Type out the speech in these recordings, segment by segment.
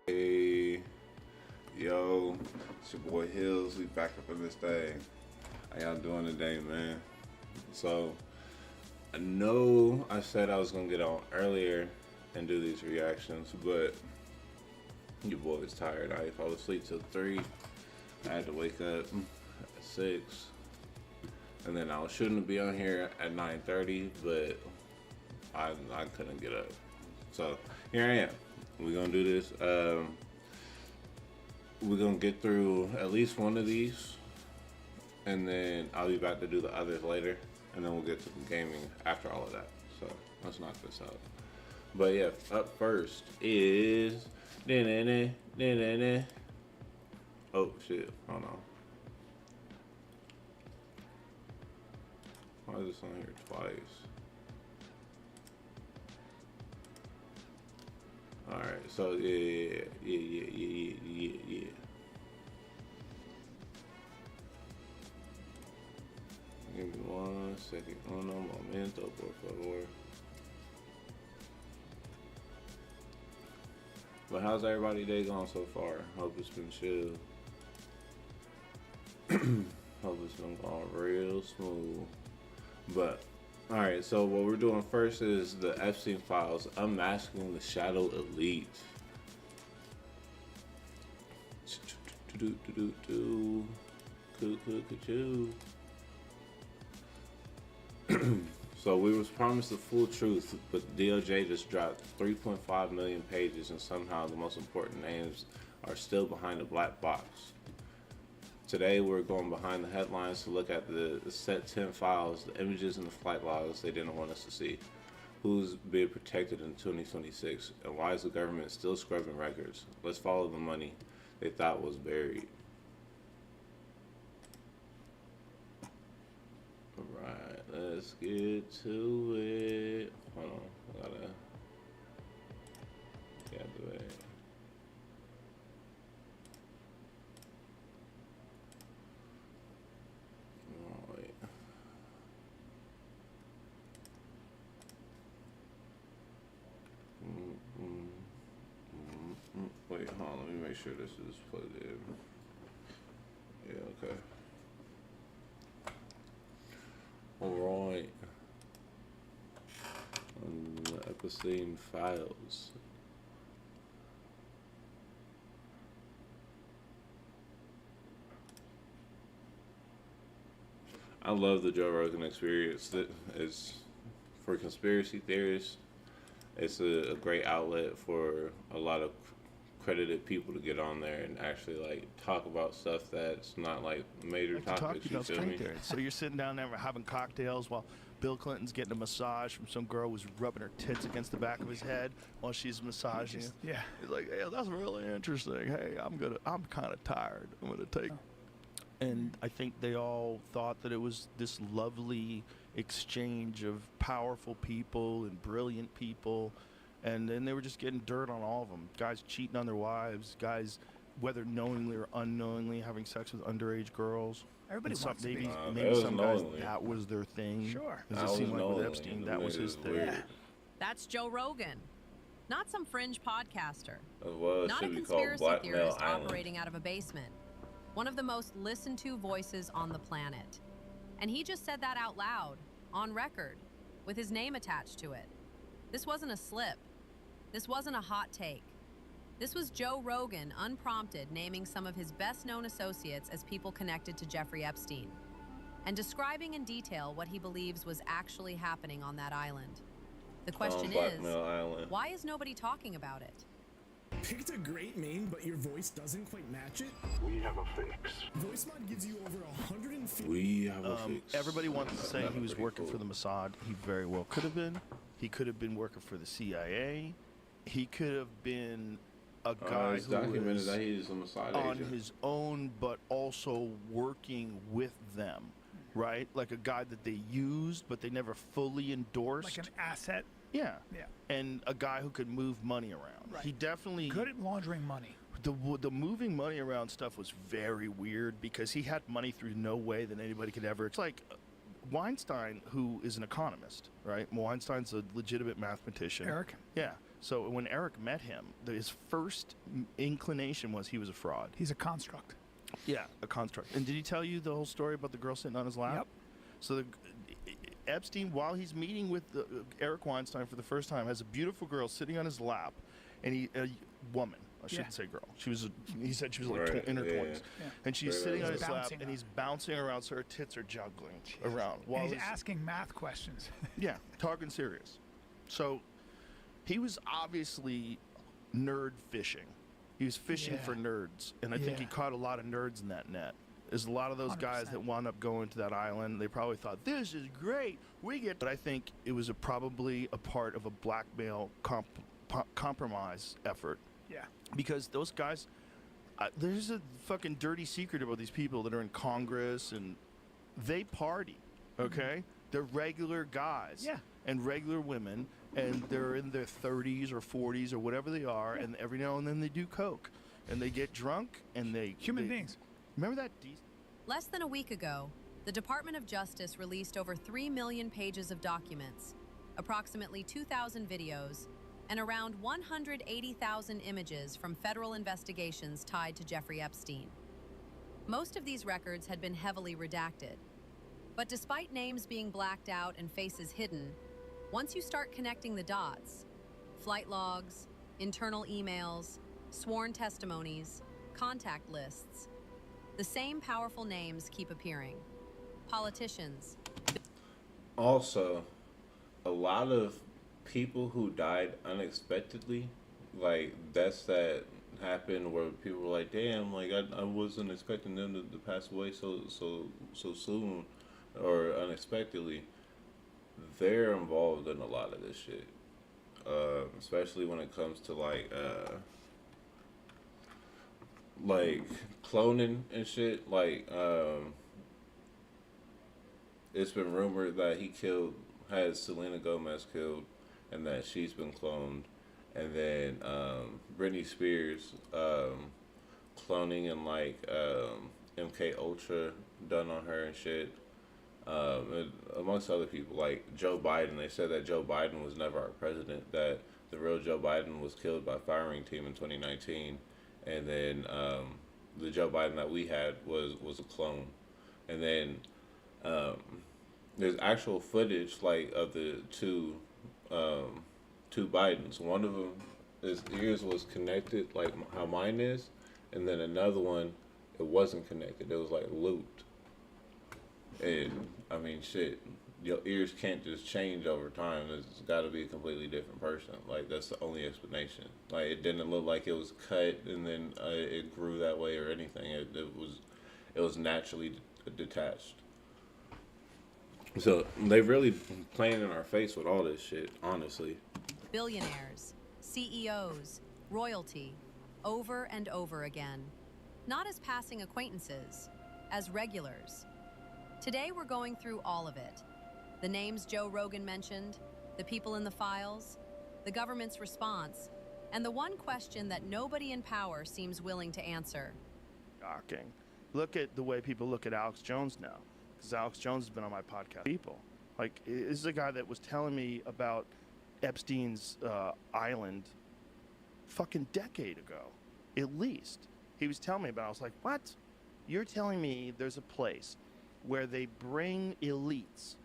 Hey, yo, it's your boy Hills. We back up in this thing. How y'all doing today, man? So, I know I said I was gonna get on earlier and do these reactions, but your boy was tired. I fell asleep till 3. I had to wake up at 6. And then I was shooting to be on here at 9:30, but I couldn't get up. So, here I am. We're gonna do this. We're gonna get through at least one of these, and then I'll be back to do the others later, and then we'll get to the gaming after all of that. So let's knock this out. But yeah, up first is oh shit, hold on. Why is this on here twice? Alright, so yeah. Give me 1 second. Uno momento, por favor. But how's everybody's day going so far? Hope it's been chill. Hope it's been going real smooth. But alright, so what we're doing first is the Epsteinfiles, Unmasking the Shadow Elite. So we was promised the full truth, but DOJ just dropped 3.5 million pages, and somehow the most important names are still behind the black box. Today we're going behind the headlines to look at the set 10 files, the images and the flight logs they didn't want us to see. Who's being protected in 2026, and why is the government still scrubbing records? Let's follow the money they thought was buried. Alright, let's get to it. Hold on, I gotta do it. Wait, hold on, let me make sure this is plugged in. Yeah, okay. Alright. The Epsteinfiles. I love the Joe Rogan experience. That is for conspiracy theorists. It's a great outlet for a lot of credited people to get on there and actually like talk about stuff that's not like major like topics. You feel me? So you're sitting down there having cocktails while Bill Clinton's getting a massage from some girl who's rubbing her tits against the back of his head while she's massaging it. Yeah. He's like, hey, that's really interesting. Hey, I'm kind of tired. I'm gonna take. And I think they all thought that it was this lovely exchange of powerful people and brilliant people. And then they were just getting dirt on all of them. Guys cheating on their wives, guys, whether knowingly or unknowingly, having sex with underage girls. Everybody wants to be. Maybe some guys, that was their thing. Sure. It seemed like with Epstein, that was his thing. Yeah. That's Joe Rogan, not some fringe podcaster. Well, Not a conspiracy theorist operating out of a basement. One of the most listened to voices on the planet. And he just said that out loud, on record, with his name attached to it. This wasn't a slip. This wasn't a hot take. This was Joe Rogan, unprompted, naming some of his best-known associates as people connected to Jeffrey Epstein, and describing in detail what he believes was actually happening on that island. The question is, why is nobody talking about it? Picked a great name, but your voice doesn't quite match it? We have a fix. VoiceMod gives you over 150. We have a fix. Everybody wants to say he was working for the Mossad. He very well could have been. He could have been working for the CIA. He could have been a guy who was that he's a Mossad on agent. his own, but also working with them, right? Like a guy that they used, but they never fully endorsed. Like an asset. Yeah. Yeah. And a guy who could move money around. Right. He definitely... Good at laundering money. The moving money around stuff was very weird because he had money through no way that anybody could ever... It's like Weinstein, who is an economist, right? Weinstein's a legitimate mathematician. Eric? Yeah. So when Eric met him, his first inclination was he was a fraud. He's a construct. Yeah, a construct. And did he tell you the whole story about the girl sitting on his lap? Yep. So Epstein, while he's meeting with Eric Weinstein for the first time, has a beautiful girl sitting on his lap, and a woman. I shouldn't say girl. He said she was like in her 20s. Yeah. And she's sitting on his lap, bouncing and on he's bouncing around, so her tits are juggling around. And he's asking math questions. Yeah, talking serious. So he was obviously nerd fishing. He was fishing for nerds, and I think he caught a lot of nerds in that net. There's a lot of those guys 100%. that wound up going to that island. They probably thought, this is great. But I think it was probably a part of a blackmail compromise effort. Yeah. Because those guys, there's a fucking dirty secret about these people that are in Congress, and they party, okay? They're regular guys and regular women, and they're in their 30s or 40s or whatever they are, and every now and then they do coke, and they get drunk, and they... Human beings. Remember that? Less than a week ago, the Department of Justice released over 3 million pages of documents, approximately 2,000 videos, and around 180,000 images from federal investigations tied to Jeffrey Epstein. Most of these records had been heavily redacted. But despite names being blacked out and faces hidden, once you start connecting the dots, flight logs, internal emails, sworn testimonies, contact lists, the same powerful names keep appearing. Politicians. Also, a lot of people who died unexpectedly, like deaths that happened where people were like, damn, like I wasn't expecting them to pass away so soon or unexpectedly. They're involved in a lot of this shit, especially when it comes to like cloning and shit. Like it's been rumored that he had Selena Gomez killed, and that she's been cloned, and then Britney Spears cloning and like MK Ultra done on her and shit, and amongst other people like Joe Biden. They said that Joe Biden was never our president, that the real Joe Biden was killed by firing team in 2019, and then the Joe Biden that we had was a clone, and then there's actual footage like of the two Bidens. One of them, his ears was connected like how mine is, and then another one, it wasn't connected. It was like looped. And I mean, shit, your ears can't just change over time. It's got to be a completely different person. Like that's the only explanation. Like it didn't look like it was cut and then it grew that way or anything. It was naturally detached. So they really playing in our face with all this shit, honestly. Billionaires, CEOs, royalty, over and over again. Not as passing acquaintances, as regulars. Today we're going through all of it. The names Joe Rogan mentioned, the people in the files, the government's response, and the one question that nobody in power seems willing to answer. Shocking. Look at the way people look at Alex Jones now. Because Alex Jones has been on my podcast. People. Like, this is a guy that was telling me about Epstein's island fucking decade ago, at least. He was telling me about it. I was like, what? You're telling me there's a place where they bring elites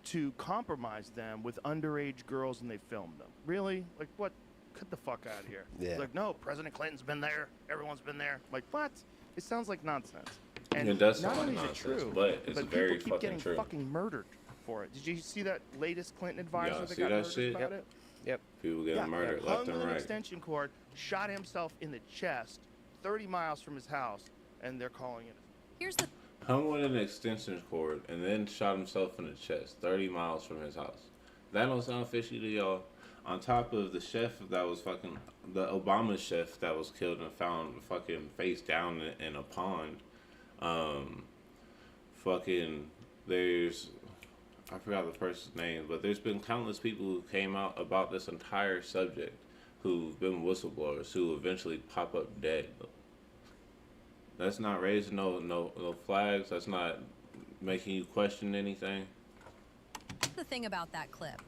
to compromise them with underage girls and they film them? Really? Like, what? Get the fuck out of here. Yeah. It's like, no, President Clinton's been there. Everyone's been there. Like, what? It sounds like nonsense. And It does not sound only like is it nonsense, true, but it's very people keep getting fucking true. fucking murdered for it. Did you see that latest Clinton advisor Y'all that see got that murdered shit? about it? Yep. People getting murdered hung left and with an right. extension cord, shot himself in the chest 30 miles from his house, and they're calling it. Here's the Hung with an extension cord and then shot himself in the chest 30 miles from his house. That don't sound fishy to y'all? On top of the chef that was fucking, the Obama chef that was killed and found fucking face down in a pond. Fucking, there's, I forgot the person's name, but there's been countless people who came out about this entire subject who've been whistleblowers who eventually pop up dead. That's not raising no flags. That's not making you question anything. thing about that clip.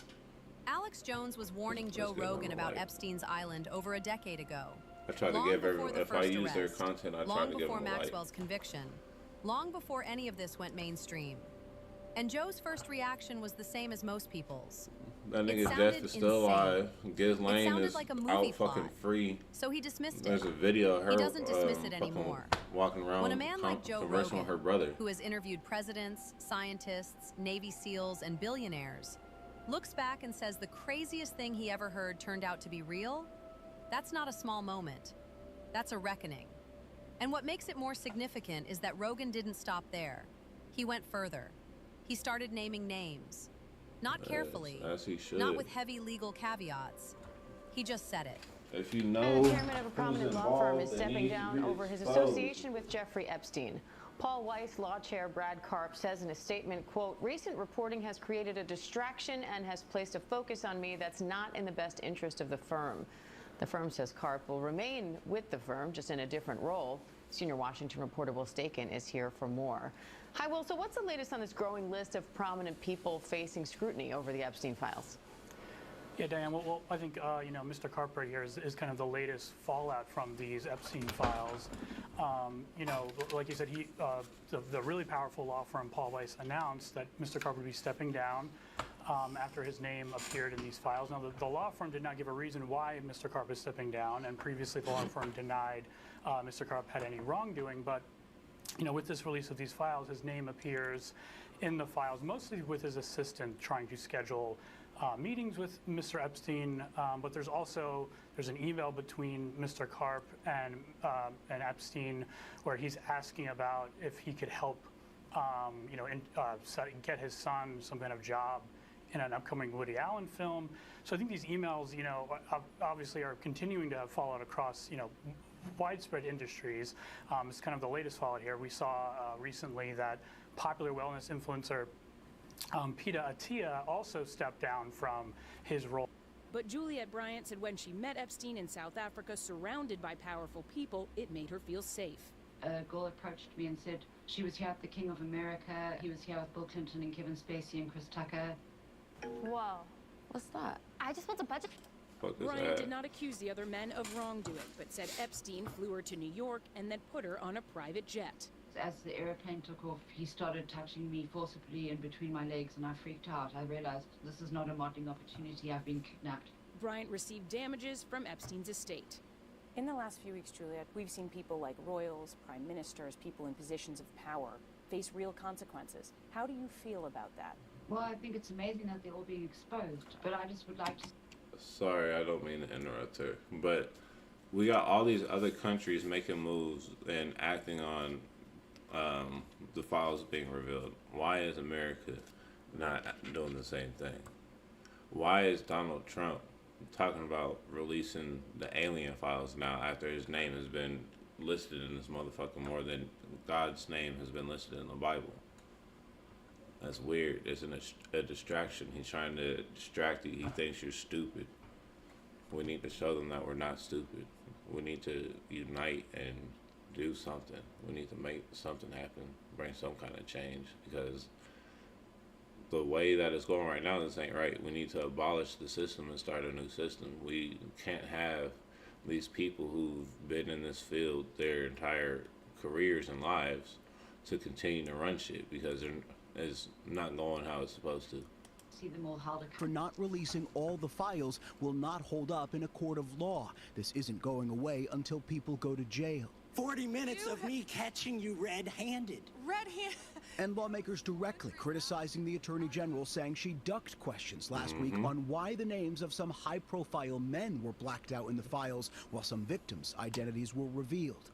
Alex Jones was warning Joe Rogan about Epstein's island over a decade ago. I try to give everyone, if I use their content, I try to give them a like. Long before Maxwell's conviction. Long before any of this went mainstream. And Joe's first reaction was the same as most people's. That nigga's death is still alive. Giz Lane is like out fucking free. So he dismissed it. There's a video of her he doesn't dismiss it anymore. Walking around when a man like Joe Rogan, with her brother, who has interviewed presidents, scientists, Navy SEALs, and billionaires, looks back and says the craziest thing he ever heard turned out to be real, that's not a small moment. That's a reckoning. And what makes it more significant is that Rogan didn't stop there. He went further. He started naming names. Not carefully, as he should. Not with heavy legal caveats. He just said it. If you know, the chairman of a prominent law firm is stepping down over his association with Jeffrey Epstein. Paul Weiss law chair Brad Karp says in a statement, quote, "Recent reporting has created a distraction and has placed a focus on me that's not in the best interest of the firm." The firm says Karp will remain with the firm, just in a different role. Senior Washington reporter Will Staken is here for more. Hi, Will. So what's the latest on this growing list of prominent people facing scrutiny over the Epstein files? Yeah, Diane, well I think, Mr. Karp right here is kind of the latest fallout from these Epstein files. Like you said, the really powerful law firm Paul Weiss announced that Mr. Karp would be stepping down after his name appeared in these files. Now, the law firm did not give a reason why Mr. Karp is stepping down, and previously the law firm denied Mr. Karp had any wrongdoing, but with this release of these files, his name appears in the files, mostly with his assistant trying to schedule meetings with Mr. Epstein, but there's an email between Mr. Karp and Epstein where he's asking about if he could help, get his son some kind of job in an upcoming Woody Allen film. So I think these emails, obviously are continuing to have fallout across, widespread industries. It's kind of the latest fallout here. We saw recently that popular wellness influencer Peter Attia also stepped down from his role. But Juliette Bryant said when she met Epstein in South Africa, surrounded by powerful people, it made her feel safe. A girl approached me and said she was here at the King of America. He was here with Bill Clinton and Kevin Spacey and Chris Tucker. Whoa. What's that? I just want a budget. Bryant did not accuse the other men of wrongdoing, but said Epstein flew her to New York and then put her on a private jet. As the airplane took off, he started touching me forcibly in between my legs, and I freaked out. I realized this is not a modeling opportunity. I've been kidnapped. Bryant received damages from Epstein's estate. In the last few weeks, Juliette, we've seen people like royals, prime ministers, people in positions of power face real consequences. How do you feel about that? Well, I think it's amazing that they're all being exposed, but I just would like to... Sorry, I don't mean to interrupt her, but we got all these other countries making moves and acting on the files being revealed. Why is America not doing the same thing? Why is Donald Trump talking about releasing the alien files now after his name has been listed in this motherfucker more than God's name has been listed in the Bible? That's weird. It's a distraction. He's trying to distract you. He thinks you're stupid. We need to show them that we're not stupid. We need to unite and do something. We need to make something happen, bring some kind of change, because the way that it's going right now, this ain't right. We need to abolish the system and start a new system. We can't have these people who've been in this field their entire careers and lives to continue to run shit, because it's not going how it's supposed to. See them all held for not releasing all the files will not hold up in a court of law. This isn't going away until people go to jail. 40 minutes of me catching you red-handed. Red-handed? And lawmakers directly criticizing the Attorney General, saying she ducked questions last week on why the names of some high-profile men were blacked out in the files while some victims' identities were revealed.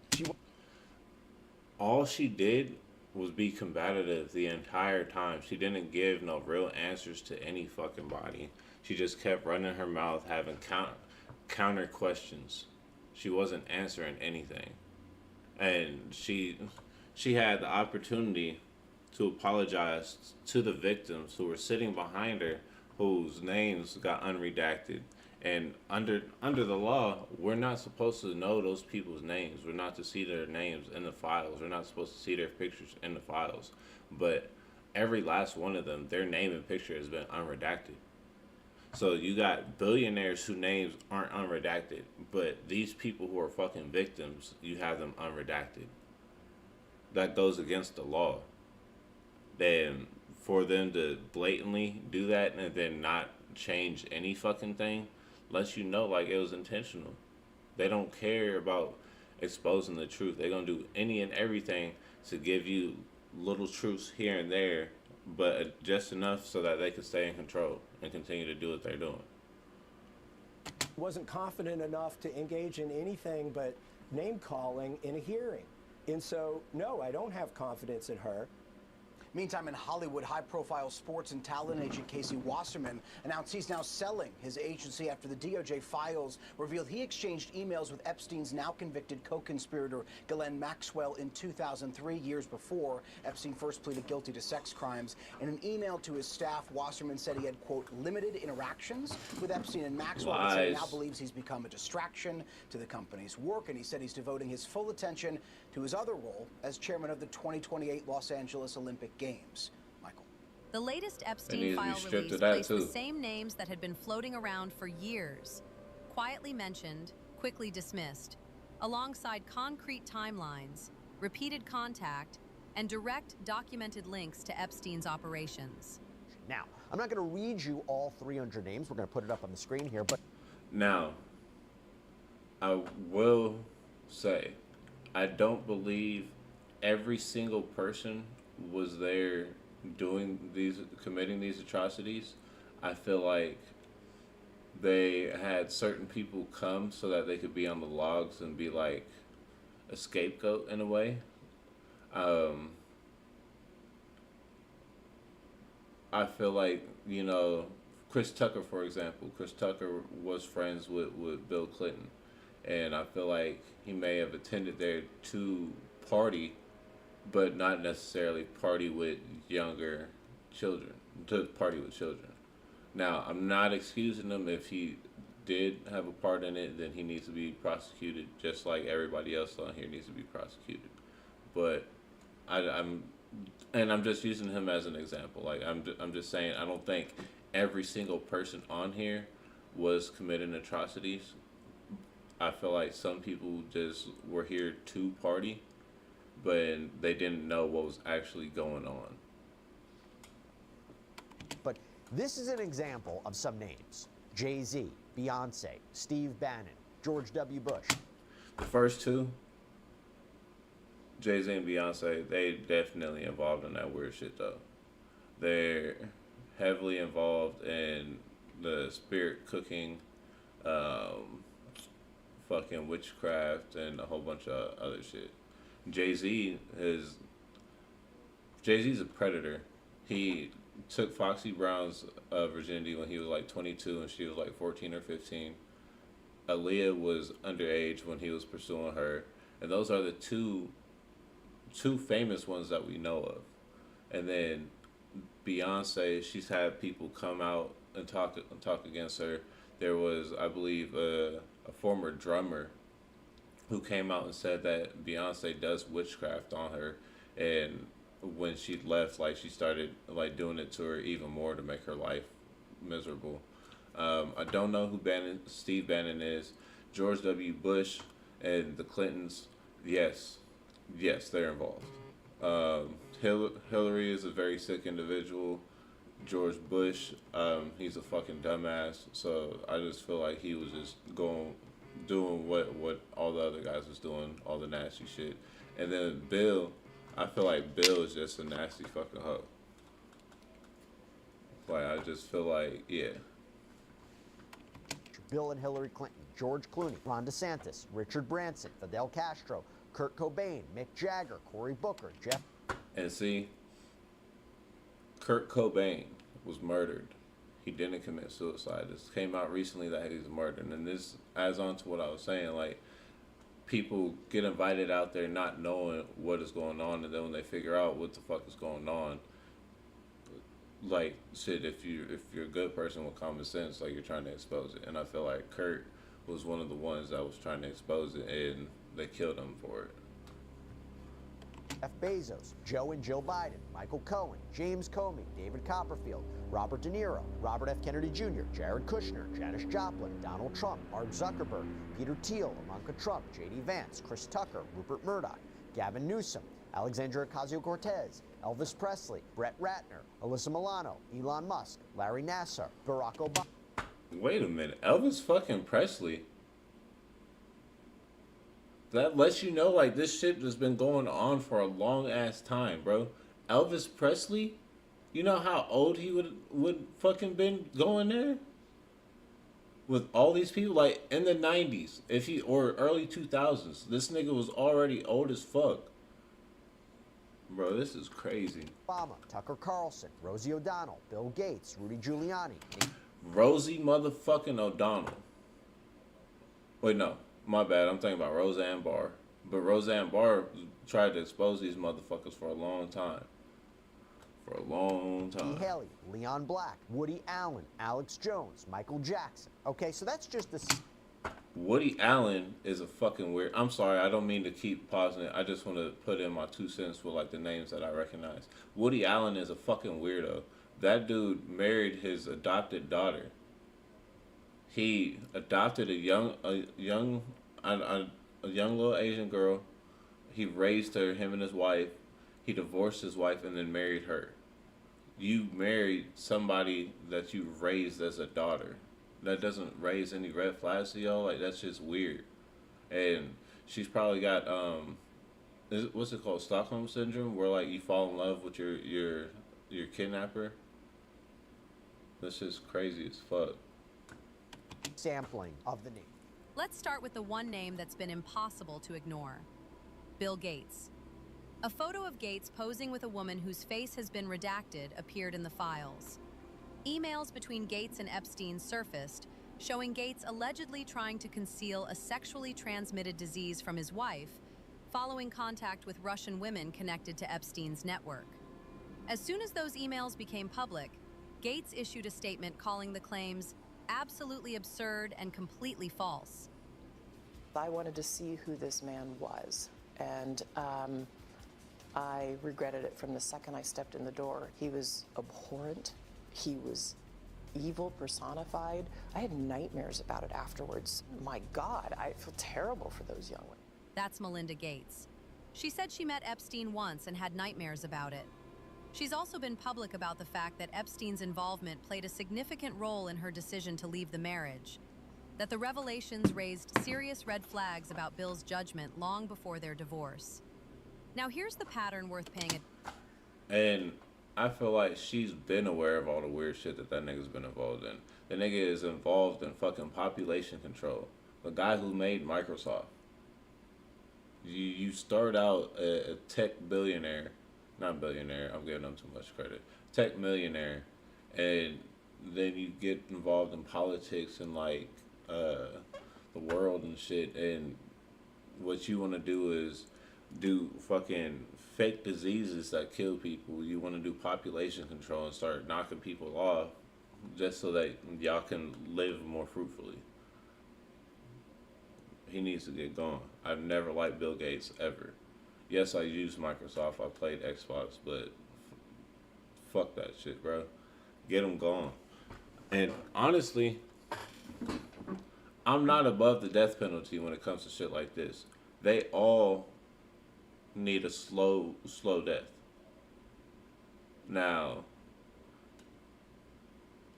All she did was be combative the entire time. She didn't give no real answers to any fucking body. She just kept running her mouth, having counter questions. She wasn't answering anything. And she had the opportunity to apologize to the victims who were sitting behind her, whose names got unredacted. And under the law, we're not supposed to know those people's names. We're not to see their names in the files. We're not supposed to see their pictures in the files. But every last one of them, their name and picture has been unredacted. So you got billionaires whose names aren't unredacted, but these people who are fucking victims, you have them unredacted. That goes against the law. Then for them to blatantly do that and then not change any fucking thing lets you know like it was intentional. They don't care about exposing the truth. They're gonna do any and everything to give you little truths here and there, but just enough so that they can stay in control and continue to do what they're doing. Wasn't confident enough to engage in anything but name calling in a hearing. And so, no, I don't have confidence in her. Meantime, in Hollywood, high-profile sports and talent agent Casey Wasserman announced he's now selling his agency after the DOJ files revealed he exchanged emails with Epstein's now-convicted co-conspirator Ghislaine Maxwell in 2003, years before Epstein first pleaded guilty to sex crimes. In an email to his staff, Wasserman said he had, quote, limited interactions with Epstein and Maxwell, and said he now believes he's become a distraction to the company's work, and he said he's devoting his full attention to his other role as chairman of the 2028 Los Angeles Olympic Games. Michael. The latest Epstein file release placed the same names that had been floating around for years, quietly mentioned, quickly dismissed, alongside concrete timelines, repeated contact, and direct documented links to Epstein's operations. Now, I'm not going to read you all 300 names. We're going to put it up on the screen here, but... Now, I will say, I don't believe every single person was there committing these atrocities. I feel like they had certain people come so that they could be on the logs and be like a scapegoat in a way. I feel like, you know, Chris Tucker, for example. Chris Tucker was friends with Bill Clinton. And I feel like he may have attended there to party, but not necessarily party with younger children, to party with children. Now, I'm not excusing him. If he did have a part in it, then he needs to be prosecuted just like everybody else on here needs to be prosecuted. But I'm just using him as an example. Like, I'm just saying, I don't think every single person on here was committing atrocities. I feel like some people just were here to party, but they didn't know what was actually going on. But this is an example of some names. Jay-Z, Beyonce, Steve Bannon, George W. Bush. The first two, Jay-Z and Beyonce, they definitely involved in that weird shit, though. They're heavily involved in the spirit cooking, fucking witchcraft, and a whole bunch of other shit. Jay-Z's a predator. He took Foxy Brown's virginity when he was like 22 and she was like 14 or 15. Aaliyah was underage when he was pursuing her. And those are the two famous ones that we know of. And then Beyonce, she's had people come out and talk against her. There was, I believe, a former drummer who came out and said that Beyonce does witchcraft on her, and when she left, like, she started like doing it to her even more to make her life miserable. I don't know who Steve Bannon is. George W. Bush and the Clintons, yes, they're involved. Hillary is a very sick individual. George Bush, he's a fucking dumbass. So I just feel like he was just doing what all the other guys was doing, all the nasty shit. And then Bill, I feel like Bill is just a nasty fucking hoe. Like, I just feel like, yeah. Bill and Hillary Clinton, George Clooney, Ron DeSantis, Richard Branson, Fidel Castro, Kurt Cobain, Mick Jagger, Cory Booker, Jeff. And see, Kurt Cobain was murdered. He didn't commit suicide. This came out recently that he's murdered. And this adds on to what I was saying. Like, people get invited out there not knowing what is going on, and then when they figure out what the fuck is going on, like, shit, if you're a good person with common sense, like, you're trying to expose it. And I feel like Kurt was one of the ones that was trying to expose it, and they killed him for it. Jeff Bezos, Joe and Jill Biden, Michael Cohen, James Comey, David Copperfield, Robert De Niro, Robert F. Kennedy Jr., Jared Kushner, Janis Joplin, Donald Trump, Mark Zuckerberg, Peter Thiel, Ivanka Trump, J.D. Vance, Chris Tucker, Rupert Murdoch, Gavin Newsom, Alexandria Ocasio-Cortez, Elvis Presley, Brett Ratner, Alyssa Milano, Elon Musk, Larry Nassar, Barack Obama. Wait a minute, Elvis fucking Presley? That lets you know, like, this shit has been going on for a long ass time, bro. Elvis Presley? You know how old he would fucking been going there? With all these people, like, in the 90s, or early 2000s, this nigga was already old as fuck. Bro, this is crazy. Obama, Tucker Carlson, Rosie O'Donnell, Bill Gates, Rudy Giuliani. Rosie motherfucking O'Donnell. Wait, no. My bad. I'm thinking about Roseanne Barr. But Roseanne Barr tried to expose these motherfuckers for a long time. For a long time. Nikki Haley, Leon Black, Woody Allen, Alex Jones, Michael Jackson. Okay, so that's just the... Woody Allen is a fucking weird... I'm sorry, I don't mean to keep pausing it. I just want to put in my 2 cents with, like, the names that I recognize. Woody Allen is a fucking weirdo. That dude married his adopted daughter. He adopted a young little Asian girl. He raised her, him and his wife. He divorced his wife and then married her. You married somebody that you raised as a daughter. That doesn't raise any red flags to y'all. Like, that's just weird. And she's probably got what's it called, Stockholm syndrome, where like you fall in love with your kidnapper. That's just crazy as fuck. Sampling of the name. Let's start with the one name that's been impossible to ignore. Bill Gates. A photo of Gates posing with a woman whose face has been redacted appeared in the files. Emails between Gates and Epstein surfaced, showing Gates allegedly trying to conceal a sexually transmitted disease from his wife, following contact with Russian women connected to Epstein's network. As soon as those emails became public, Gates issued a statement calling the claims absolutely absurd and completely false. I wanted to see who this man was, and I regretted it from the second I stepped in the door. He was abhorrent. He was evil personified. I had nightmares about it afterwards. My God, I feel terrible for those young women. That's Melinda Gates. She said she met Epstein once and had nightmares about it. She's also been public about the fact that Epstein's involvement played a significant role in her decision to leave the marriage, that the revelations raised serious red flags about Bill's judgment long before their divorce. Now here's the pattern worth paying attention. And I feel like she's been aware of all the weird shit that nigga's been involved in. The nigga is involved in fucking population control. The guy who made Microsoft. You start out a tech billionaire. Not billionaire, I'm giving them too much credit. Tech millionaire. And then you get involved in politics and like the world and shit. And what you want to do is do fucking fake diseases that kill people. You want to do population control and start knocking people off just so that y'all can live more fruitfully. He needs to get going. I've never liked Bill Gates ever. Yes, I use Microsoft. I played Xbox, but fuck that shit, bro. Get him gone. And honestly, I'm not above the death penalty when it comes to shit like this. They all need a slow death. Now,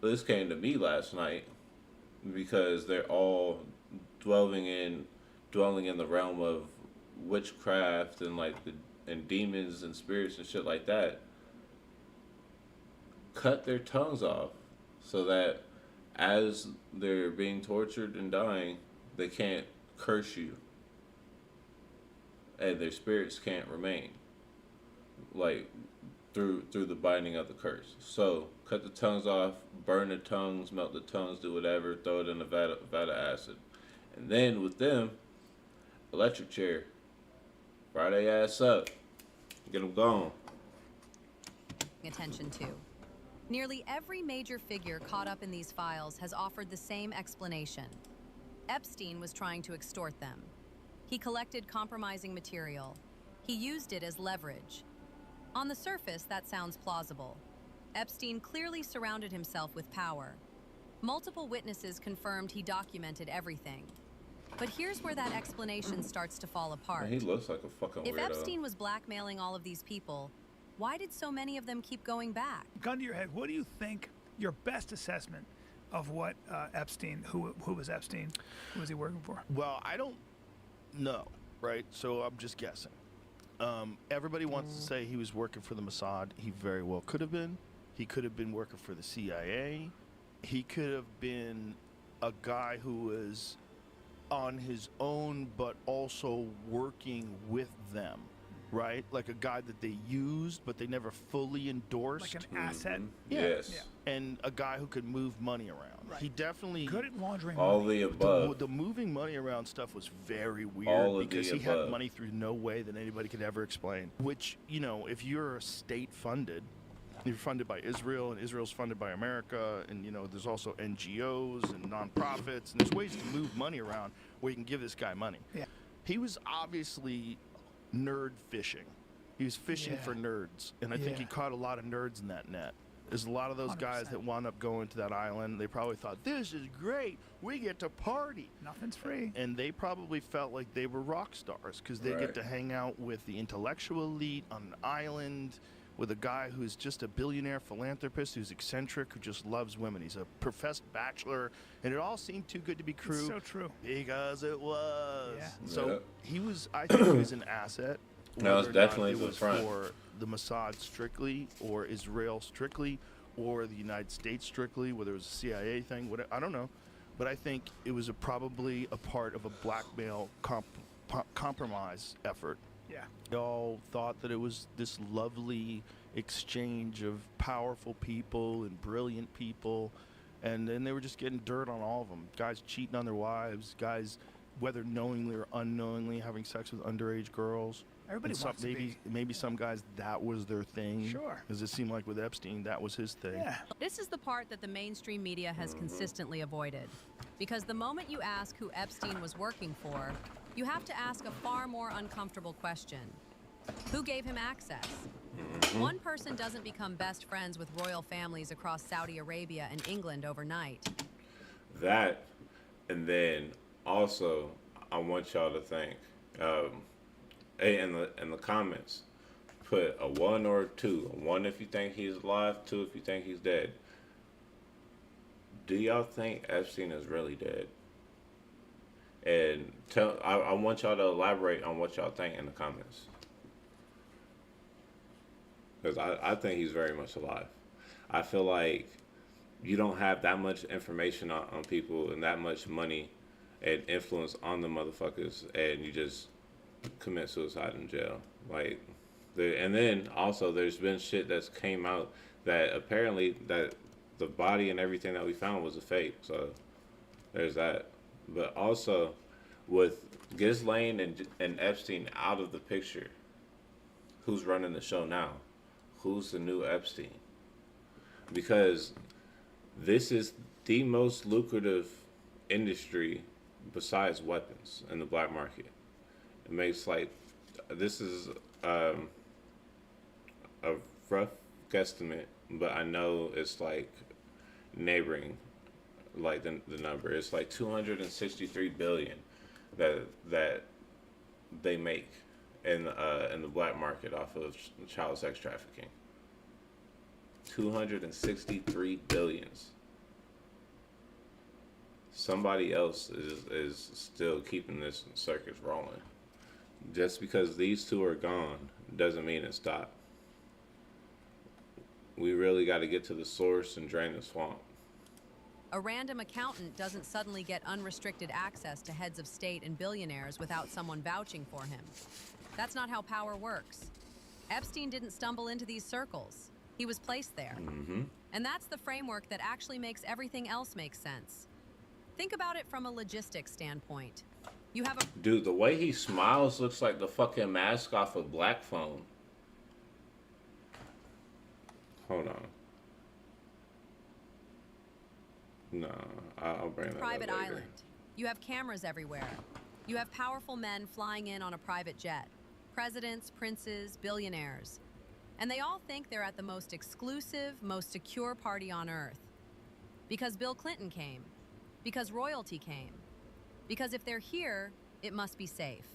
this came to me last night because they're all dwelling in the realm of witchcraft and like and demons and spirits and shit like that. Cut their tongues off so that as they're being tortured and dying, they can't curse you and their spirits can't remain like through the binding of the curse. So cut the tongues off, burn the tongues, melt the tongues, do whatever, throw it in a vat of acid. And then with them, electric chair. Fry their ass up. Get them gone. Attention to. Nearly every major figure caught up in these files has offered the same explanation. Epstein was trying to extort them. He collected compromising material. He used it as leverage. On the surface, that sounds plausible. Epstein clearly surrounded himself with power. Multiple witnesses confirmed he documented everything. But here's where that explanation starts to fall apart. Man, he looks like a fucking If weirdo. Epstein was blackmailing all of these people, why did so many of them keep going back? Gun to your head, what do you think your best assessment of what Epstein, who was Epstein, who was he working for? Well, I don't know, right? So I'm just guessing. Everybody wants to say he was working for the Mossad. He very well could have been. He could have been working for the CIA. He could have been a guy who was on his own, but also working with them, right? Like a guy that they used, but they never fully endorsed. Like an asset? Yeah. Yes. Yeah. And a guy who could move money around. Right. He definitely... Good at laundering All money. the above. The moving money around stuff was very weird All of because the he had above. money through no way that anybody could ever explain. Which, you know, if you're state-funded, you're funded by Israel, and Israel's funded by America, and, you know, there's also NGOs and nonprofits, and there's ways to move money around where you can give this guy money. Yeah. He was obviously nerd fishing. He was fishing for nerds, and I think he caught a lot of nerds in that net. There's a lot of those guys 100%. that wound up going to that island. They probably thought, this is great. We get to party. Nothing's free. And they probably felt like they were rock stars because they Right. get to hang out with the intellectual elite on an island with a guy who's just a billionaire philanthropist who's eccentric, who just loves women. He's a professed bachelor, and it all seemed too good to be true. It's so true. Because it was. Yeah. So Yeah. he was, I think he was an asset. No, it's whether or not definitely it the was front. for the Mossad strictly, or Israel strictly, or the United States strictly, whether it was a CIA thing, whatever, I don't know. But I think it was probably a part of a blackmail compromise effort. Yeah. They all thought that it was this lovely exchange of powerful people and brilliant people, and then they were just getting dirt on all of them. Guys cheating on their wives, guys, whether knowingly or unknowingly, having sex with underage girls. Everybody And wants to be. maybe some guys, that was their thing. Sure. Because it seemed like with Epstein, that was his thing. Yeah. This is the part that the mainstream media has consistently avoided. Because the moment you ask who Epstein was working for, you have to ask a far more uncomfortable question. Who gave him access? One person doesn't become best friends with royal families across Saudi Arabia and England overnight. That, and then also, I want y'all to think, in the comments, put a 1 or a 2. A 1 if you think he's alive, 2 if you think he's dead. Do y'all think Epstein is really dead? And I want y'all to elaborate on what y'all think in the comments. Because I think he's very much alive. I feel like you don't have that much information on people and that much money and influence on the motherfuckers, and you just commit suicide in jail. Like, and then also there's been shit that's came out that apparently that the body and everything that we found was a fake. So there's that. But also with Ghislaine and Epstein out of the picture, who's running the show now? Who's the new Epstein? Because this is the most lucrative industry besides weapons in the black market. It makes this is a rough guesstimate, but I know it's neighboring the number. It's 263 billion that they make in the black market off of child sex trafficking. 263 billions. Somebody else is still keeping this circus rolling. Just because these two are gone doesn't mean it stopped. We really got to get to the source and drain the swamp. A random accountant doesn't suddenly get unrestricted access to heads of state and billionaires without someone vouching for him. That's not how power works. Epstein didn't stumble into these circles. He was placed there. And that's the framework that actually makes everything else make sense. Think about it from a logistics standpoint. You have a... Dude, the way he smiles looks like the fucking mask off of Black Phone. Hold on. No, I'll bring that private up later. island. You have cameras everywhere. You have powerful men flying in on a private jet. presidents, princes, billionaires. And they all think they're at the most exclusive, most secure party on earth. Because Bill Clinton came. Because royalty came. Because if they're here, it must be safe.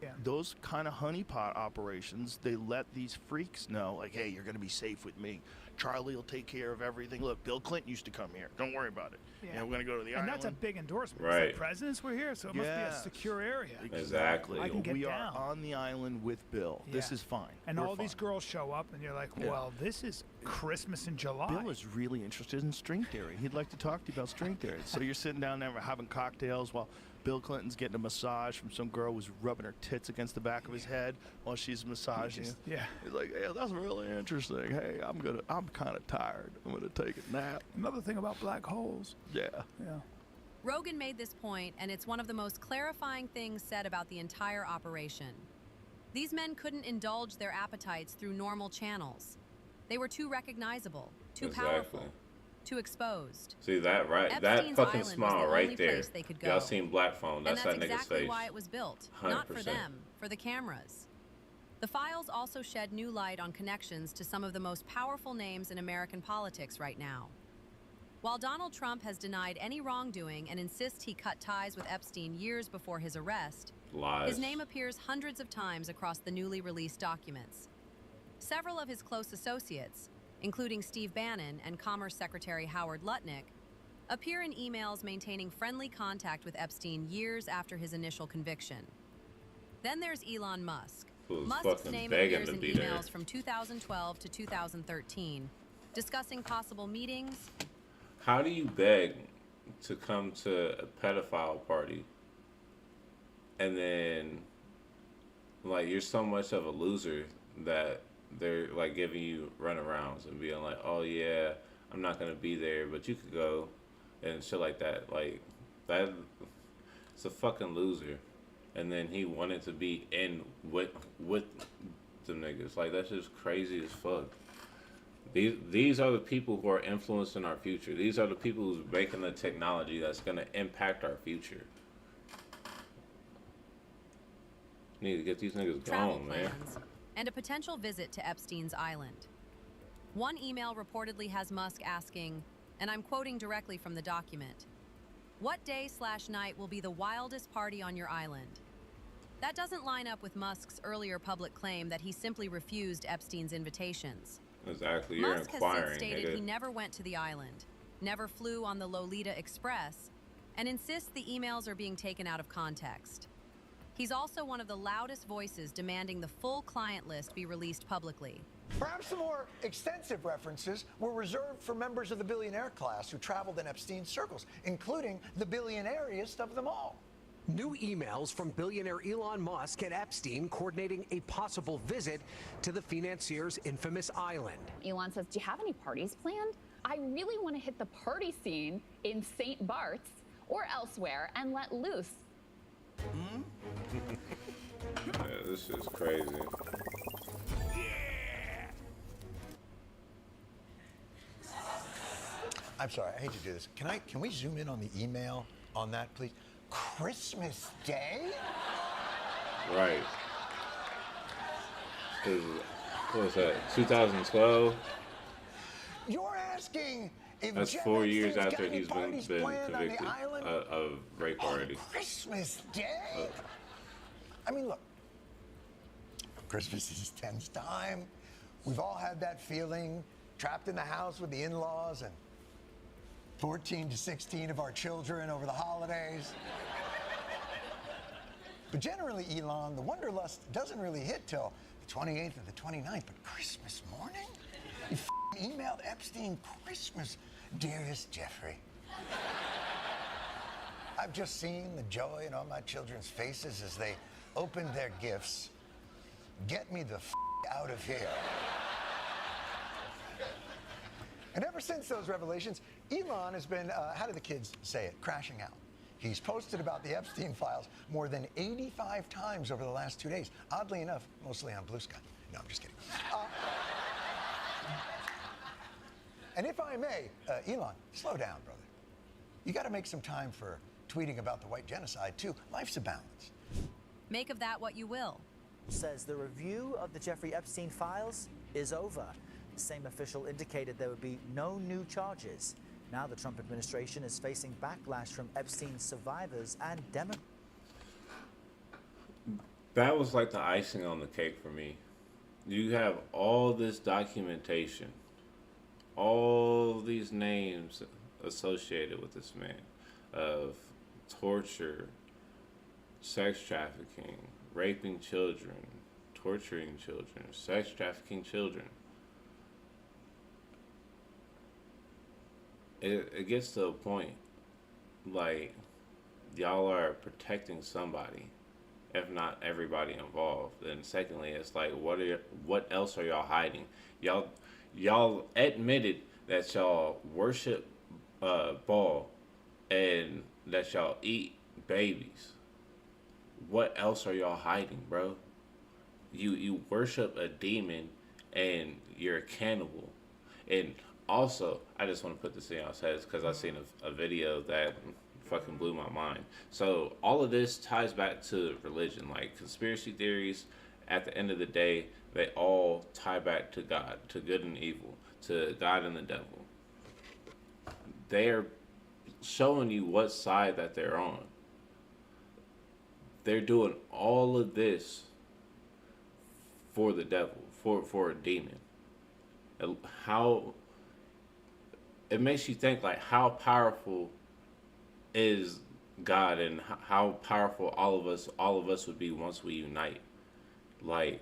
Yeah. Those kind of honeypot operations, they let these freaks know, like, hey, you're going to be safe with me. Charlie will take care of everything. Look, Bill Clinton used to come here. Don't worry about it. Yeah. You know, we're going to go to the island. And that's a big endorsement. Right. It's like presidents were here, so it must be a secure area. Exactly. I can get we down. are on the island with Bill. Yeah. This is fine. And We're all fine. these girls show up, and you're like, Yeah. well, this is Christmas in July. Bill is really interested in string theory. He'd like to talk to you about string theory. So you're sitting down there having cocktails while Bill Clinton's getting a massage from some girl who's rubbing her tits against the back of his head while she's massaging him. Yeah. He's like, hey, that's really interesting. Hey, I'm kind of tired. I'm gonna take a nap. Another thing about black holes. Yeah. Yeah. Rogan made this point, and it's one of the most clarifying things said about the entire operation. These men couldn't indulge their appetites through normal channels. They were too recognizable, too powerful, too exposed. See that, right? Epstein's that fucking Island was smile the right only there. place they could go. Y'all seen Black Phone? That's and that's that nigga's exactly face. why it was built. Not for 100%. them, for the cameras. The files also shed new light on connections to some of the most powerful names in American politics right now. While Donald Trump has denied any wrongdoing and insists he cut ties with Epstein years before his arrest, Lies. his name appears hundreds of times across the newly released documents. Several of his close associates, including Steve Bannon and Commerce Secretary Howard Lutnick, appear in emails maintaining friendly contact with Epstein years after his initial conviction. Then there's Elon Musk. Who's Musk's fucking name begging appears to in be there. emails from 2012 to 2013, discussing possible meetings. How do you beg to come to a pedophile party and then, like, you're so much of a loser that they're, like, giving you runarounds and being like, oh, yeah, I'm not going to be there, but you could go and shit like that. Like, that, it's a fucking loser. And then he wanted to be in with the niggas. Like, that's just crazy as fuck. These are the people who are influencing our future. These are the people who's making the technology that's going to impact our future. Need to get these niggas Travel gone, man. plans, and a potential visit to Epstein's island. One email reportedly has Musk asking, and I'm quoting directly from the document, "What day/night will be the wildest party on your island?" That doesn't line up with Musk's earlier public claim that he simply refused Epstein's invitations. Exactly, you're Musk has inquiring, since stated nigga. he never went to the island, never flew on the Lolita Express, and insists the emails are being taken out of context. He's also one of the loudest voices demanding the full client list be released publicly. Perhaps the more extensive references were reserved for members of the billionaire class who traveled in Epstein's circles, including the billionairiest of them all. New emails from billionaire Elon Musk and Epstein coordinating a possible visit to the financier's infamous island. Elon says, do you have any parties planned? I really want to hit the party scene in St. Bart's or elsewhere and let loose. Yeah, this is crazy. I'm sorry, I hate to do this. Can we zoom in on the email on that, please? Christmas Day? Right. What was that? 2012? You're asking if That's Jen 4 years Epstein's after got any he's been parties planned on the convicted island of rape already. on Christmas Day? I mean, look, Christmas is tense time. We've all had that feeling, trapped in the house with the in-laws and 14 to 16 of our children over the holidays. But generally, Elon, the wanderlust doesn't really hit till the 28th or the 29th, but Christmas morning? You emailed Epstein Christmas, dearest Jeffrey. I've just seen the joy in all my children's faces as they opened their gifts. Get me the out of here. And ever since those revelations, Elon has been, how do the kids say it, crashing out. He's posted about the Epstein files more than 85 times over the last 2 days. Oddly enough, mostly on Blue Sky. No, I'm just kidding. And if I may, Elon, slow down, brother. You got to make some time for tweeting about the white genocide, too. Life's a balance. Make of that what you will. says the review of the Jeffrey Epstein files is over. The same official indicated there would be no new charges. Now the Trump administration is facing backlash from Epstein survivors and Democrats. That was like the icing on the cake for me. You have all this documentation, all these names associated with this man of torture, sex trafficking, raping children, torturing children, sex trafficking children. It gets to a point like y'all are protecting somebody, if not everybody involved. And secondly, it's like what else are y'all hiding? Y'all admitted that y'all worship Baal and that y'all eat babies. What else are y'all hiding, bro? You worship a demon and you're a cannibal. And also, I just want to put this in y'all's heads because I seen a video that fucking blew my mind. So all of this ties back to religion, like conspiracy theories. At the end of the day, they all tie back to God, to good and evil, to God and the devil. They're showing you what side that they're on. They're doing all of this for the devil, for a demon. How it makes you think, like, how powerful is God and how powerful all of us would be once we unite. Like,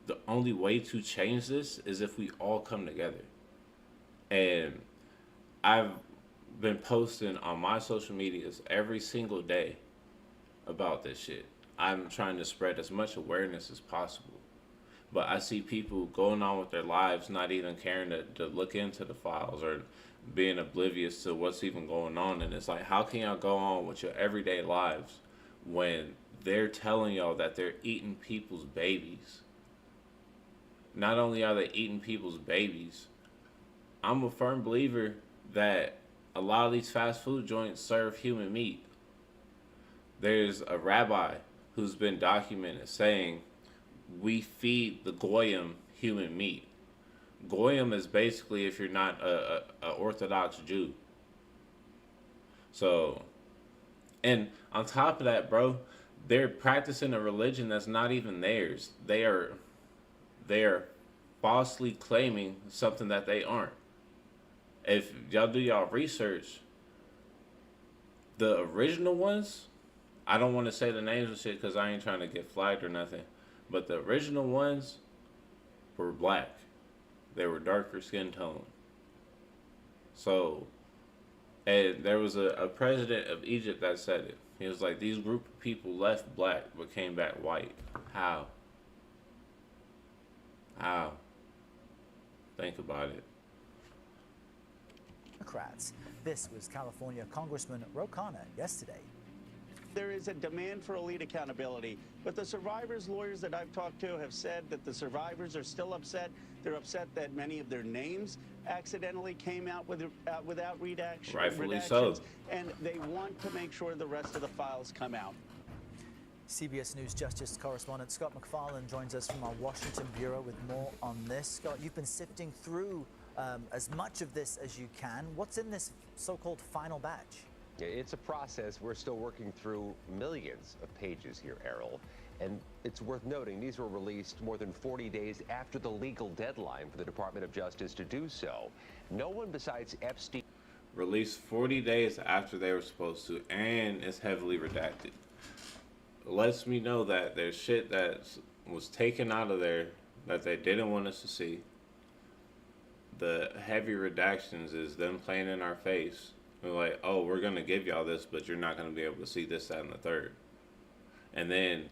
the only way to change this is if we all come together. And I've been posting on my social medias every single day about this shit. I'm trying to spread as much awareness as possible. But I see people going on with their lives, not even caring to look into the files or being oblivious to what's even going on. And it's like, how can y'all go on with your everyday lives when they're telling y'all that they're eating people's babies? Not only are they eating people's babies, I'm a firm believer that a lot of these fast food joints serve human meat. There's a rabbi who's been documented saying, we feed the goyim human meat. Goyim is basically if you're not a Orthodox Jew. So, and on top of that, bro, they're practicing a religion that's not even theirs. They are falsely claiming something that they aren't. If y'all do y'all research, the original ones, I don't want to say the names and shit because I ain't trying to get flagged or nothing. But the original ones were black. They were darker skin tone. So, and there was a president of Egypt that said it. He was like, these group of people left black but came back white. How? How? Think about it. Democrats. This was California Congressman Ro Khanna yesterday. There is a demand for elite accountability, but the survivors' lawyers that I've talked to have said that the survivors are still upset. They're upset that many of their names accidentally came out without redactions. Rightfully so. And they want to make sure the rest of the files come out. CBS News Justice correspondent Scott MacFarlane joins us from our Washington bureau with more on this. Scott, you've been sifting through as much of this as you can. What's in this so-called final batch? It's a process. We're still working through millions of pages here, Errol. And it's worth noting these were released more than 40 days after the legal deadline for the Department of Justice to do so. No one besides Epstein. Released 40 days after they were supposed to, and it's heavily redacted. Lets me know that there's shit that was taken out of there that they didn't want us to see. The heavy redactions is them playing in our face. They're like, oh, we're going to give y'all this, but you're not going to be able to see this, that, and the third. And then